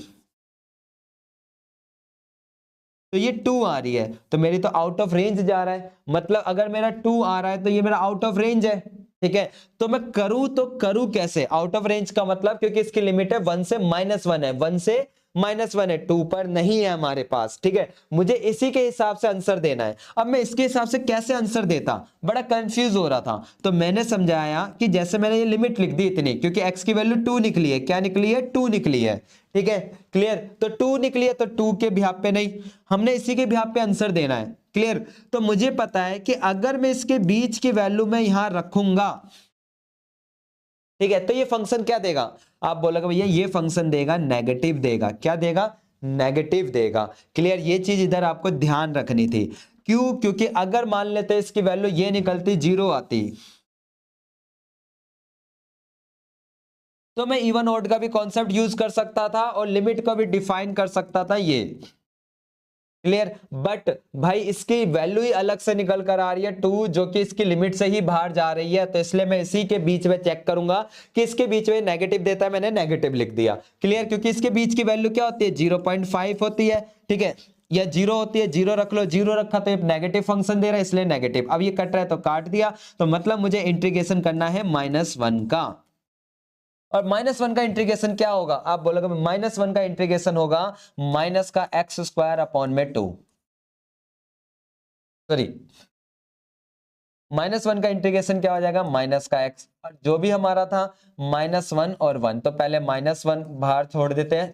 तो ये 2 आ रही है, तो मेरी तो आउट ऑफ रेंज जा रहा है, मतलब अगर मेरा 2 आ रहा है तो ये मेरा आउट ऑफ रेंज है। ठीक है, तो मैं करूं कैसे, आउट ऑफ रेंज का मतलब, क्योंकि इसकी लिमिट है 1 से -1 है, 1 से -1 है, 2 पर नहीं है हमारे पास, ठीक है। मुझे इसी के हिसाब से आंसर देना है। अब मैं इसके हिसाब से कैसे आंसर देता, बड़ा कंफ्यूज हो रहा था। तो मैंने समझाया कि जैसे मैंने ये लिमिट लिख दी इतनी, क्योंकि x की वैल्यू 2 निकली है, क्या निकली है, 2 निकली है, ठीक है, क्लियर। तो 2 निकली है तो 2 के बिहाफ पे नहीं, हमने इसी के बिहाफ पे आंसर देना है, क्लियर। तो मुझे पता है कि अगर मैं इसके बीच की वैल्यू में यहां रखूंगा, ठीक है, तो ये फंक्शन क्या देगा, आप बोलोगे भैया ये फंक्शन देगा नेगेटिव देगा, क्या देगा, नेगेटिव देगा, क्लियर। ये चीज इधर आपको ध्यान रखनी थी। क्यों, क्योंकि अगर मान लेते इसकी वैल्यू ये निकलती 0 आती, तो मैं इवन ऑड का भी कॉन्सेप्ट यूज कर सकता था और लिमिट को भी डिफाइन कर सकता था, ये क्लियर। बट भाई इसकी वैल्यू ही अलग से निकल कर आ रही है 2, जो कि इसकी लिमिट से ही बाहर जा रही है, तो इसलिए मैं इसी के बीच में चेक करूंगा कि इसके बीच में नेगेटिव देता है, मैंने नेगेटिव लिख दिया, क्लियर। क्योंकि इसके बीच की वैल्यू क्या होती है, 0.5 होती है, ठीक है, या 0 होती है, 0 रख लो, 0 रखा तो नेगेटिव फंक्शन दे रहा है, इसलिए नेगेटिव। अब ये कट रहा है तो काट दिया, तो मतलब मुझे इंटीग्रेशन करना है -1 का। और -1 का इंटीग्रेशन क्या होगा, आप बोलोगे -1 का इंटीग्रेशन होगा माइनस का x² अपॉन में 2, सॉरी, -1 का इंटीग्रेशन क्या हो जाएगा, माइनस का x, और जो भी हमारा था -1 और 1, तो पहले -1 बाहर छोड़ देते हैं,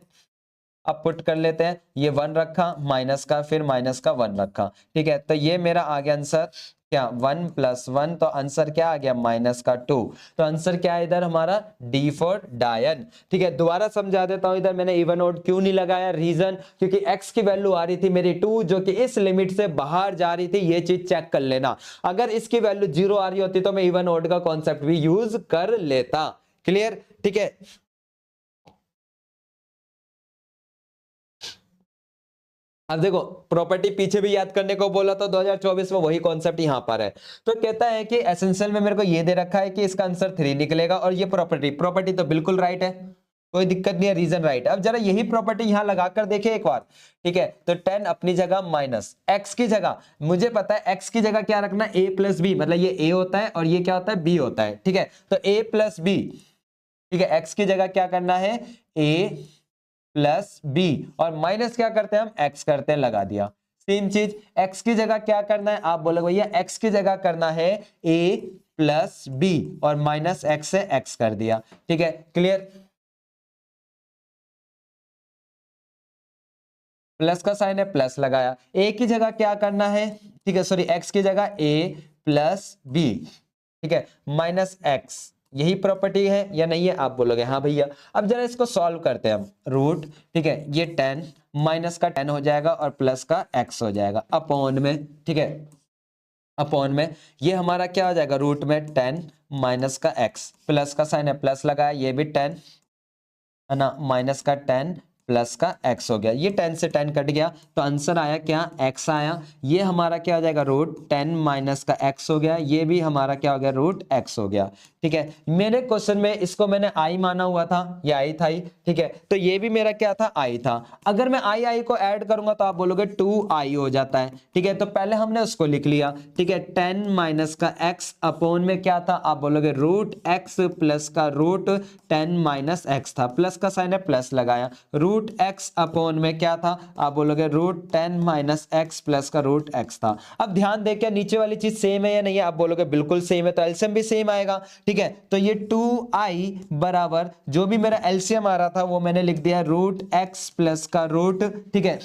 अब पुट कर लेते हैं, ये 1 रखा माइनस का, फिर माइनस का 1 रखा, ठीक है। तो ये मेरा आ गया आंसर क्या, 1 + 1, तो आंसर क्या आ गया, माइनस का 2। तो आंसर क्या है इधर हमारा, D फॉर डायन, ठीक है। दोबारा समझा देता हूं, इधर मैंने इवन ऑड क्यों नहीं लगाया, रीजन क्योंकि x की वैल्यू आ रही थी मेरी 2, जो कि इस लिमिट से बाहर जा रही थी, ये चीज चेक कर लेना। अगर इसकी वैल्यू 0 आ रही होती तो मैं इवन ऑड का कॉन्सेप्ट भी यूज कर लेता, क्लियर, ठीक है। अब देखो प्रॉपर्टी पीछे भी याद करने को बोला, तो 2024 में वही कॉन्सेप्ट यहां पर है। तो कहता है कि एसेंशियल में मेरे को ये दे रखा है कि इसका आंसर 3 निकलेगा, और ये प्रॉपर्टी तो बिल्कुल राइट है, कोई दिक्कत नहीं है, रीजन राइट है। अब जरा यही प्रॉपर्टी यहां लगाकर देखिए एक बार, ठीक है। तो 10 अपनी जगह माइनस x की जगह, मुझे पता है x की जगह क्या रखना, a + b, मतलब ये a होता है और ये क्या होता है, b होता है, ठीक है। तो a + b, ठीक है, x की जगह क्या करना है, a + b, और माइनस क्या करते हैं हम, x करते हैं, लगा दिया। सेम चीज x की जगह क्या करना है, आप बोलोगे भैया x की जगह करना है a + b, और माइनस x से x कर दिया, ठीक है, क्लियर। प्लस का साइन है, प्लस लगाया, a की जगह क्या करना है, ठीक है, सॉरी, x की जगह a + b, ठीक है, माइनस x, यही प्रॉपर्टी है या नहीं है, आप बोलोगे हाँ भैया। अब जरा इसको सॉल्व करते हैं हम, रूट, ठीक है, ये 10 माइनस का 10 हो जाएगा और प्लस का x हो जाएगा अपॉन में, ठीक है, अपॉन में ये हमारा क्या हो जाएगा, रूट में 10 माइनस का x, प्लस का साइन है, प्लस लगाया, ये भी 10 है ना, माइनस का 10 प्लस का x हो गया, ये 10 से 10 कट गया, तो आंसर आया क्या, x आया। ये हमारा क्या हो जाएगा, रूट 10 माइनस का x हो गया, ये भी हमारा क्या हो गया, रूट x हो गया, ठीक है। मेरे क्वेश्चन में इसको मैंने i माना हुआ था, ये i था ही, ठीक है, तो ये भी मेरा क्या था, i था। अगर मैं i को ऐड करूंगा तो आप बोलोगे 2i हो जाता है, ठीक है। तो पहले हमने उसको लिख लिया, ठीक है, 10 माइनस का x अपॉन में क्या था, आप बोलोगे रूट x प्लस का रूट 10 माइनस x था, प्लस का साइन है, प्लस लगाया, रूट x अपॉन में क्या था, आप बोलोगे रूट 10 माइनस x प्लस का रूट x था। अब ध्यान देखिए नीचे वाली चीज सेम है या नहीं है, आप बोलोगे बिल्कुल सेम है, तो एलसीएम भी सेम आएगा, ठीक है। तो ये 2i बराबर जो भी मेरा एलसीएम आ रहा था वो मैंने लिख दिया, रूट x प्लस का रूट, ठीक है,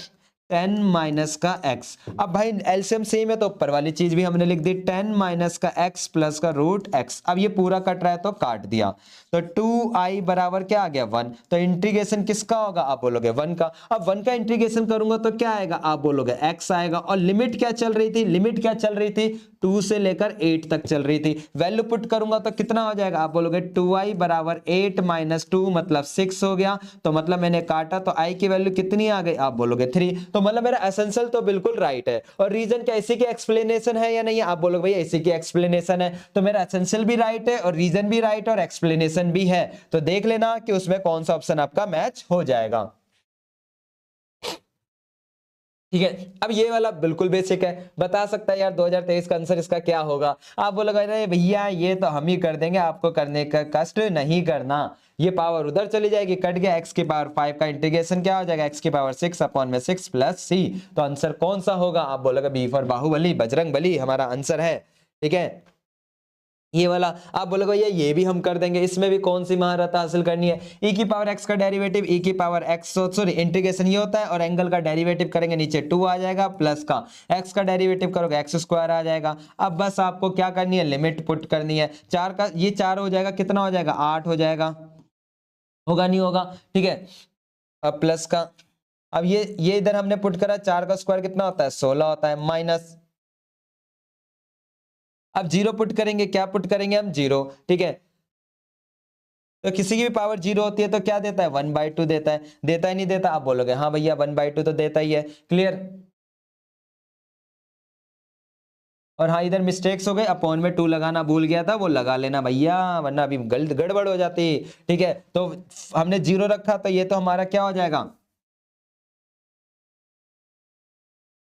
10 माइनस का x। अब भाई एलसीएम सेम है तो ऊपर वाली चीज भी हमने लिख दी, 10 माइनस का x प्लस का रूट x। अब ये पूरा कट रहा है तो काट दिया, तो 2i बराबर क्या आ गया, 1। तो इंटीग्रेशन किसका होगा, आप बोलोगे 1 का। अब 1 का इंटीग्रेशन करूंगा तो क्या आएगा, आप बोलोगे x आएगा। और लिमिट क्या चल रही थी, लिमिट क्या चल रही थी, 2 से लेकर 8 तक चल रही थी। वैल्यू पुट करूंगा तो कितना हो जाएगा, आप बोलोगे 2i बराबर 8 माइनस 2 मतलब 6 हो गया। तो मतलब मैंने काटा तो i की वैल्यू कितनी आ गई, आप बोलोगे 3। तो मतलब मेरा एसेंशियल तो बिल्कुल राइट है। और रीजन क्या इसी की एक्सप्लेनेशन है या नहीं है, आप बोलोगे भैया इसी की एक्सप्लेनेशन है। तो मेरा एसेंशियल भी राइट है और रीजन भी राइट है और एक्सप्लेनेशन भी है। तो देख लेना कि उसमें कौन सा ऑप्शन आपका मैच हो जाएगा। ठीक है। अब ये वाला बिल्कुल बेसिक है, बता सकता है यार 2023 का आंसर इसका क्या होगा। आप बोलोगे अरे भैया ये तो हम ही कर देंगे, आपको करने का कष्ट नहीं करना। ये पावर उधर चली जाएगी, कट गया, x की पावर 5 का इंटीग्रेशन क्या हो जाएगा, x की पावर 6 अपॉन में 6 प्लस c। तो आंसर कौन सा होगा, आप बोलोगे बी फॉर बाहुबली, बजरंग बली हमारा आंसर है। ठीक है, ये वाला आप बोलोगे भैया ये भी हम कर देंगे, इसमें भी कौन सी महारत हासिल करनी है, e की पावर x का डेरिवेटिव, e की पावर x सॉरी इंटीग्रेशन ये होता है, और एंगल का डेरिवेटिव करेंगे नीचे 2 आ जाएगा, प्लस का x का डेरिवेटिव करोगे x स्क्वायर आ जाएगा। अब बस आपको क्या करनी है, लिमिट पुट करनी है, 4 का ये 4 हो जाएगा, कितना हो जाएगा 8 हो जाएगा, होगा नहीं होगा। ठीक है, अब प्लस का, अब ये इधर हमने पुट करा, 4 का स्क्वायर कितना होता है 16 होता है, माइनस, अब जीरो पुट करेंगे, क्या पुट करेंगे हम जीरो। ठीक है, तो किसी की भी पावर जीरो होती है तो क्या देता है 1/2 देता है, देता है नहीं देता, आप बोलोगे हाँ भैया 1/2 तो देता ही है, क्लियर। और हाँ इधर मिस्टेक्स हो गए, अपॉन में 2 लगाना भूल गया था, वो लगा लेना भैया, वरना अभी गड़बड़ हो जाती। ठीक है, तो हमने जीरो रखा तो ये तो हमारा क्या हो जाएगा,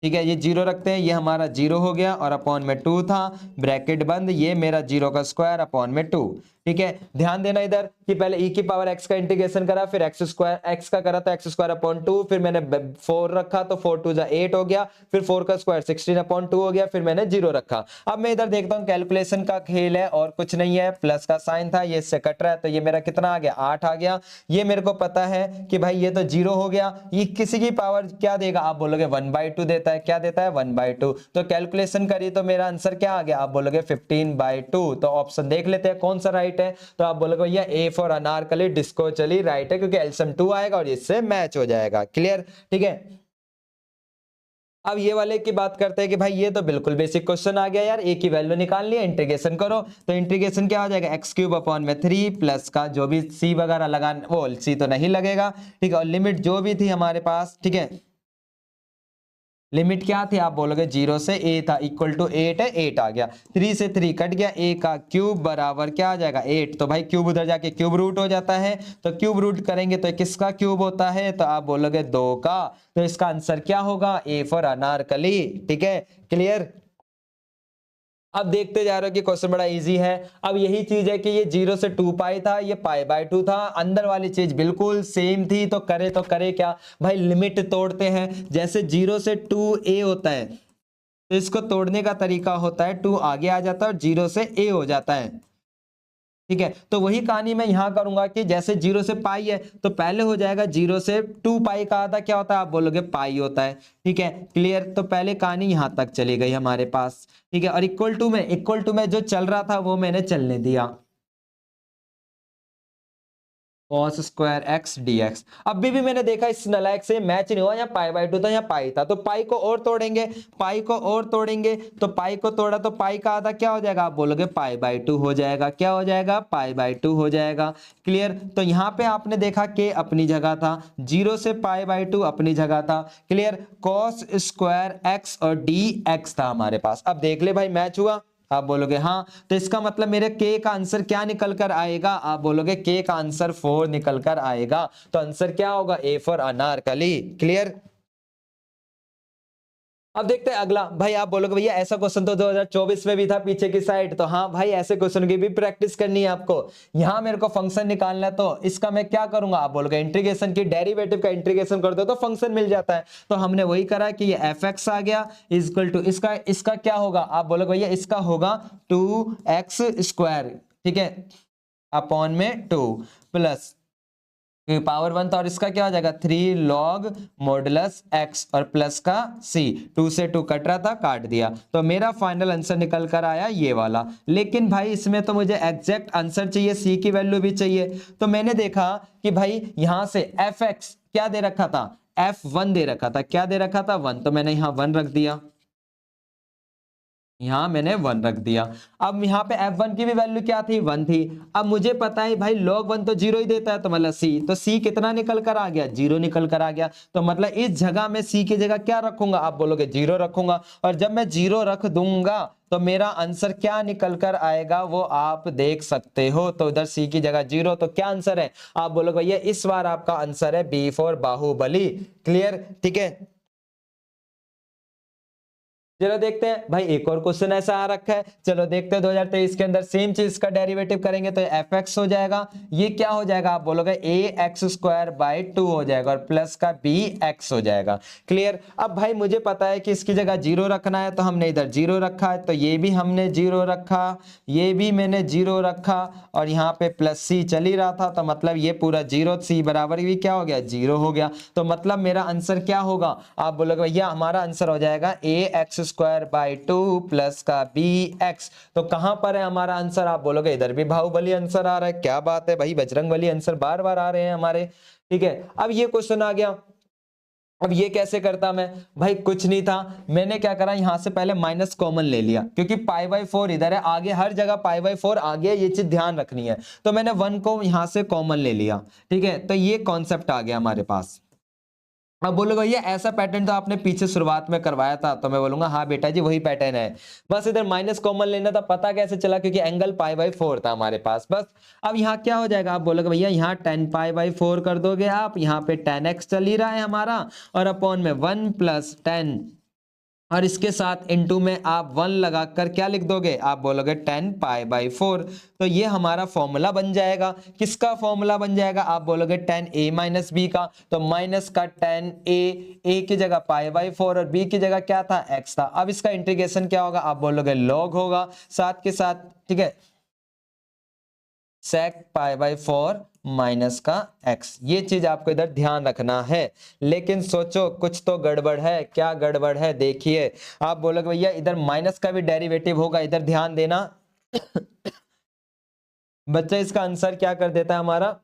ठीक है, ये जीरो रखते हैं, ये हमारा जीरो हो गया, और अपॉन में 2 था, ब्रैकेट बंद, ये मेरा जीरो का स्क्वायर अपॉन में 2। ठीक है, ध्यान देना इधर कि पहले e की पावर x का इंटीग्रेशन करा, फिर x स्क्वायर x का करा तो x स्क्वायर अपॉन 2, फिर मैंने 4 रखा तो 4 2 8 हो गया, फिर 4 का स्क्वायर 16 अपॉन 2 हो गया, फिर मैंने जीरो रखा। अब मैं इधर देखता हूँ कैलकुलेशन का खेल है और कुछ नहीं है, प्लस का साइन था, ये इससे कट रहा है, तो ये मेरा कितना आ गया 8 आ गया। ये मेरे को पता है कि भाई ये तो जीरो हो गया, ये किसी की पावर क्या देगा, आप बोलोगे 1/2 देता है, क्या देता है 1/2, तो कैलकुलेशन करी तो मेरा आंसर क्या आ गया, आप बोलोगे 15/2। तो ऑप्शन देख लेते हैं कौन सा राइट है, तो आप बोलोगे भैया ए फॉर अनारकली डिस्को चली राइट है, क्योंकि एलसीएम 2 आएगा और इससे मैच हो जाएगा, क्लियर। ठीक है, अब ये वाले की बात करते हैं कि भाई ये तो बिल्कुल बेसिक क्वेश्चन आ गया यार, ए की वैल्यू निकालनी है, इंटीग्रेशन करो, तो इंटीग्रेशन क्या हो जाएगा x³ अपॉन में 3 प्लस का जो भी c वगैरह लगा, वो c तो नहीं लगेगा। ठीक है, और लिमिट जो भी थी हमारे पास, ठीक है, लिमिट क्या थी, आप बोलोगे 0 से a था, इक्वल टू 8 है, 8 आ गया, 3 से 3 कट गया, a का क्यूब बराबर क्या आ जाएगा 8, तो भाई क्यूब उधर जाके क्यूब रूट हो जाता है, तो क्यूब रूट करेंगे तो किसका क्यूब होता है, तो आप बोलोगे 2 का, तो इसका आंसर क्या होगा, ए फॉर अनारकली। ठीक है, क्लियर। अब देखते जा रहे हो कि क्वेश्चन बड़ा इजी है। अब यही चीज है कि ये 0 से 2 पाई था, ये π/2 था, अंदर वाली चीज बिल्कुल सेम थी, तो करे क्या भाई, लिमिट तोड़ते हैं, जैसे 0 से 2a होता है, तो इसको तोड़ने का तरीका होता है 2 आगे आ जाता है और 0 से a हो जाता है। ठीक है, तो वही कहानी मैं यहां करूंगा कि जैसे 0 से पाई है तो पहले हो जाएगा 0 से 2 पाई का आधा क्या होता है, आप बोलोगे पाई होता है। ठीक है, क्लियर, तो पहले कहानी यहां तक चली गई हमारे पास। ठीक है, और इक्वल टू में जो चल रहा था वो मैंने चलने दिया, cos स्क्वायर x dx। अभी भी मैंने देखा इस नलायक से मैच नहीं हुआ, यहाँ π/2 था, यहाँ पाई था, तो पाई को और तोड़ेंगे, पाई को और तोड़ेंगे, तो पाई को तोड़ा तो पाई का आधा क्या हो जाएगा, आप बोलोगे π/2 हो जाएगा, क्या हो जाएगा π/2 हो जाएगा, क्लियर। तो यहाँ पे आपने देखा कि अपनी जगह था, 0 से π/2 अपनी जगह था, क्लियर, cos स्क्वायर x और dx था हमारे पास। अब देख ले भाई मैच हुआ, आप बोलोगे हाँ, तो इसका मतलब मेरे k का आंसर क्या निकल कर आएगा, आप बोलोगे k का आंसर 4 निकल कर आएगा, तो आंसर क्या होगा, ए फॉर अनारकली, क्लियर। अब देखते हैं अगला, भाई आप बोलोगे भैया ऐसा क्वेश्चन तो 2024 में भी था पीछे की साइड, तो हाँ भाई ऐसे क्वेश्चन की भी प्रैक्टिस करनी है आपको। यहां मेरे को फंक्शन निकालना है, तो इसका मैं क्या करूंगा, आप बोलोगे इंटीग्रेशन की डेरिवेटिव का इंटीग्रेशन कर दो तो फंक्शन मिल जाता है, तो हमने वही करा कि ये fx आ गया इक्वल टू इसका क्या होगा, आप बोलोगे भैया इसका होगा 2x², ठीक है, अपॉन में 2 प्लस पावर 1 था, और इसका क्या हो जाएगा 3 log मॉडुलस x और प्लस का c, 2 से 2 कट रहा था, काट दिया, तो मेरा फाइनल आंसर निकल कर आया ये वाला। लेकिन भाई इसमें तो मुझे एग्जैक्ट आंसर चाहिए, c की वैल्यू भी चाहिए, तो मैंने देखा कि भाई यहां से fx क्या दे रखा था, f1 दे रखा था, क्या दे रखा था 1, तो मैंने यहां 1 रख दिया, यहां मैंने 1 रख दिया। अब यहां पे f1 की भी वैल्यू क्या थी 1 थी, अब मुझे पता है भाई log 1 तो 0 ही देता है, तो मतलब c, तो c कितना निकल कर आ गया 0 निकल कर आ गया, तो मतलब इस जगह में c की जगह क्या रखूंगा, आप बोलोगे 0 रखूंगा, और जब मैं 0 रख दूंगा तो मेरा आंसर क्या निकल कर आएगा वो आप देख सकते हो, तो उधर c की जगह 0, तो क्या आंसर है, आप बोलोगे भैया इस बार आपका आंसर है बी फॉर बाहुबली, क्लियर। ठीक है, चलो देखते हैं भाई, एक और क्वेश्चन ऐसा आ रखा है, चलो देखते हैं 2023 के अंदर सेम चीज का डेरिवेटिव करेंगे तो fx हो जाएगा, ये क्या हो जाएगा आप बोलोगे ax² 2 हो जाएगा और प्लस का bx हो जाएगा। क्लियर। अब भाई मुझे पता है कि इसकी जगह 0 रखना है तो हमने इधर 0 रखा है, तो ये भी हमने 0 रखा, ये भी मैंने 0 रखा और यहाँ पे प्लस c चल ही रहा था, तो मतलब ये पूरा 0, c बराबर भी क्या हो गया 0 हो गया। तो मतलब मेरा आंसर क्या होगा आप बोलोगे भैया हमारा आंसर हो जाएगा ax² 2 प्लस का bx। तो कहां पर है हमारा आंसर आप बोलोगे इधर भी बाहुबली आंसर आ रहा है, क्या बात है भाई, बजरंगबली आंसर बार बार आ रहे हैं हमारे। ठीक है, अब ये क्वेश्चन आ गया, अब ये कैसे करता मैं भाई, कुछ नहीं था, मैंने क्या करा यहां से पहले माइनस कॉमन ले लिया, क्योंकि π/4 इधर है, आगे हर जगह π/4 आगे, ये चीज ध्यान रखनी है, तो मैंने 1 को यहां से कॉमन ले लिया। ठीक है, तो ये कॉन्सेप्ट आ गया हमारे पास। अब बोलोगे भैया ऐसा पैटर्न तो आपने पीछे शुरुआत में करवाया था, तो मैं बोलूंगा हाँ बेटा जी वही पैटर्न है, बस इधर माइनस कॉमन लेना था, पता कैसे चला क्योंकि एंगल π/4 था हमारे पास बस। अब यहाँ क्या हो जाएगा आप बोलोगे भैया यहाँ 10π/4 कर दोगे आप, यहाँ पे 10x चल ही रहा है हमारा और अपॉन में 1 + 10 और इसके साथ इनटू में आप 1 लगाकर क्या लिख दोगे आप बोलोगे 10π/4। तो ये हमारा फॉर्मूला बन जाएगा, किसका फॉर्मूला बन जाएगा आप बोलोगे 10a - b का, तो माइनस का 10a, a की जगह π/4 और b की जगह क्या था x था। अब इसका इंटीग्रेशन क्या होगा आप बोलोगे log होगा, साथ के साथ ठीक है sec π/4 माइनस का x, ये चीज आपको इधर ध्यान रखना है। लेकिन सोचो कुछ तो गड़बड़ है, क्या गड़बड़ है देखिए, आप बोलोगे भैया इधर माइनस का भी डेरिवेटिव होगा, इधर ध्यान देना बच्चा इसका आंसर क्या कर देता है हमारा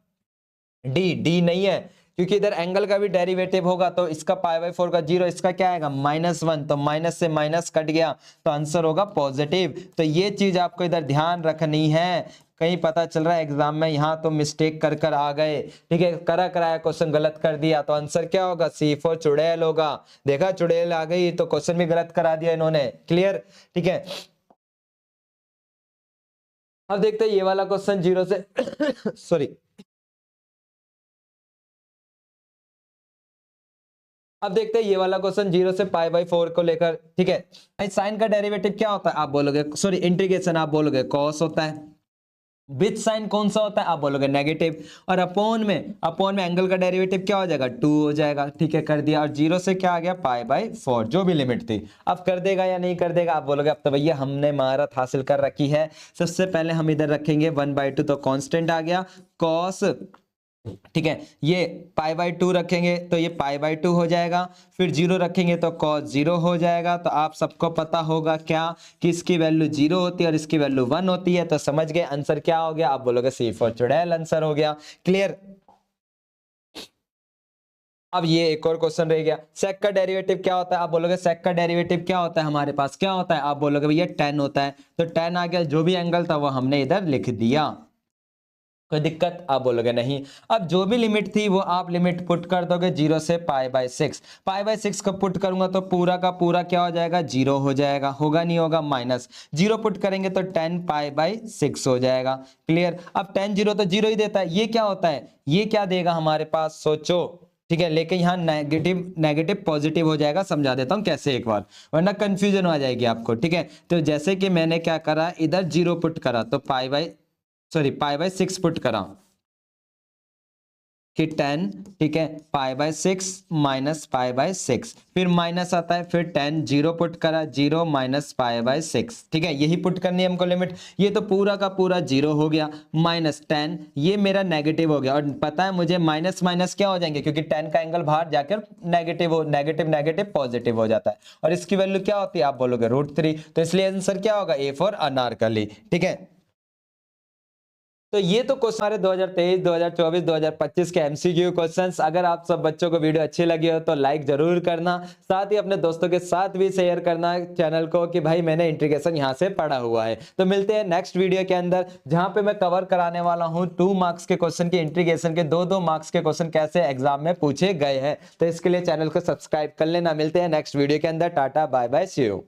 डी नहीं है, क्योंकि इधर एंगल का भी डेरिवेटिव होगा, तो इसका π/4 का 0, इसका क्या आएगा -1, तो माइनस से माइनस कट गया तो आंसर होगा पॉजिटिव। तो ये चीज आपको इधर ध्यान रखनी है, कहीं पता चल रहा है एग्जाम में यहाँ तो मिस्टेक कर आ गए, ठीक है, कराया क्वेश्चन गलत कर दिया, तो आंसर क्या होगा C4 चुड़ैल होगा। देखा चुड़ैल आ गई तो क्वेश्चन भी गलत करा दिया इन्होंने। क्लियर, ठीक है। अब देखते हैं ये वाला क्वेश्चन 0 से सॉरी, अब देखते हैं ये वाला क्वेश्चन 0 से π/4 को लेकर। ठीक है, साइन का डेरिवेटिव क्या होता है आप बोलोगे, सॉरी इंटीग्रेशन आप बोलोगे कॉस होता है, विथ साइन कौन सा होता है आप बोलोगे नेगेटिव, और अपॉन में एंगल का डेरिवेटिव क्या हो जाएगा 2 हो जाएगा। ठीक है, कर दिया, और 0 से क्या आ गया π/4 जो भी लिमिट थी। अब कर देगा या नहीं कर देगा आप बोलोगे अब तो भैया हमने महारत हासिल कर रखी है। सबसे पहले हम इधर रखेंगे 1/2, तो कांस्टेंट आ गया कॉस, ठीक है, ये π/2 रखेंगे तो ये π/2 हो जाएगा, फिर 0 रखेंगे तो cos 0 हो जाएगा। तो आप सबको पता होगा क्या कि इसकी वैल्यू 0 होती है और इसकी वैल्यू 1 होती है, तो समझ गए आंसर क्या हो गया आप बोलोगे C4 चुड़ैल आंसर हो गया। क्लियर। अब ये एक और क्वेश्चन रह गया, सेक का डेरिवेटिव क्या होता है आप बोलोगे, सेक का डेरिवेटिव क्या होता है हमारे पास, क्या होता है आप बोलोगे भैया tan होता है, तो tan आ गया, जो भी एंगल था वो हमने इधर लिख दिया, कोई दिक्कत आप बोलोगे नहीं। अब जो भी लिमिट थी वो आप लिमिट पुट कर दोगे 0 से π/6, π/6 को पुट करूंगा तो पूरा का पूरा क्या हो जाएगा 0 हो जाएगा, होगा नहीं होगा, माइनस 0 पुट करेंगे तो 10 π/6 हो जाएगा। क्लियर। अब 10 0 तो 0 ही देता है, ये क्या होता है, ये क्या देगा हमारे पास सोचो, ठीक है, लेकिन यहाँ नेगेटिव पॉजिटिव हो जाएगा, समझा देता हूँ कैसे एक बार, वरना कंफ्यूजन आ जाएगी आपको। ठीक है, तो जैसे कि मैंने क्या करा, इधर 0 पुट करा तो π/6 पुट करा कि 10, ठीक है, π/6 माइनस π/6, फिर माइनस आता है, फिर 10 0 पुट करा, 0 माइनस π/6, ठीक है, यही पुट करनी है हमको लिमिट। ये तो पूरा का पूरा 0 हो गया, माइनस 10 ये मेरा नेगेटिव हो गया, और पता है मुझे माइनस माइनस क्या हो जाएंगे, क्योंकि 10 का एंगल बाहर जाकर नेगेटिव पॉजिटिव हो जाता है, और इसकी वैल्यू क्या होती है आप बोलोगे √3, तो इसलिए आंसर क्या होगा A फॉर अनारकली। ठीक है, तो ये तो क्वेश्चन हमारे 2023, 2024, 2025 के एमसीक्यू क्वेश्चंस। अगर आप सब बच्चों को वीडियो अच्छी लगी हो तो लाइक जरूर करना, साथ ही अपने दोस्तों के साथ भी शेयर करना चैनल को कि भाई मैंने इंटीग्रेशन यहाँ से पढ़ा हुआ है। तो मिलते हैं नेक्स्ट वीडियो के अंदर, जहां पे मैं कवर कराने वाला हूँ 2 मार्क्स के क्वेश्चन के इंटीग्रेशन के 2 मार्क्स के क्वेश्चन कैसे एग्जाम में पूछे गए हैं। तो इसके लिए चैनल को सब्सक्राइब कर लेना। मिलते हैं नेक्स्ट वीडियो के अंदर, tata bye bye, see you.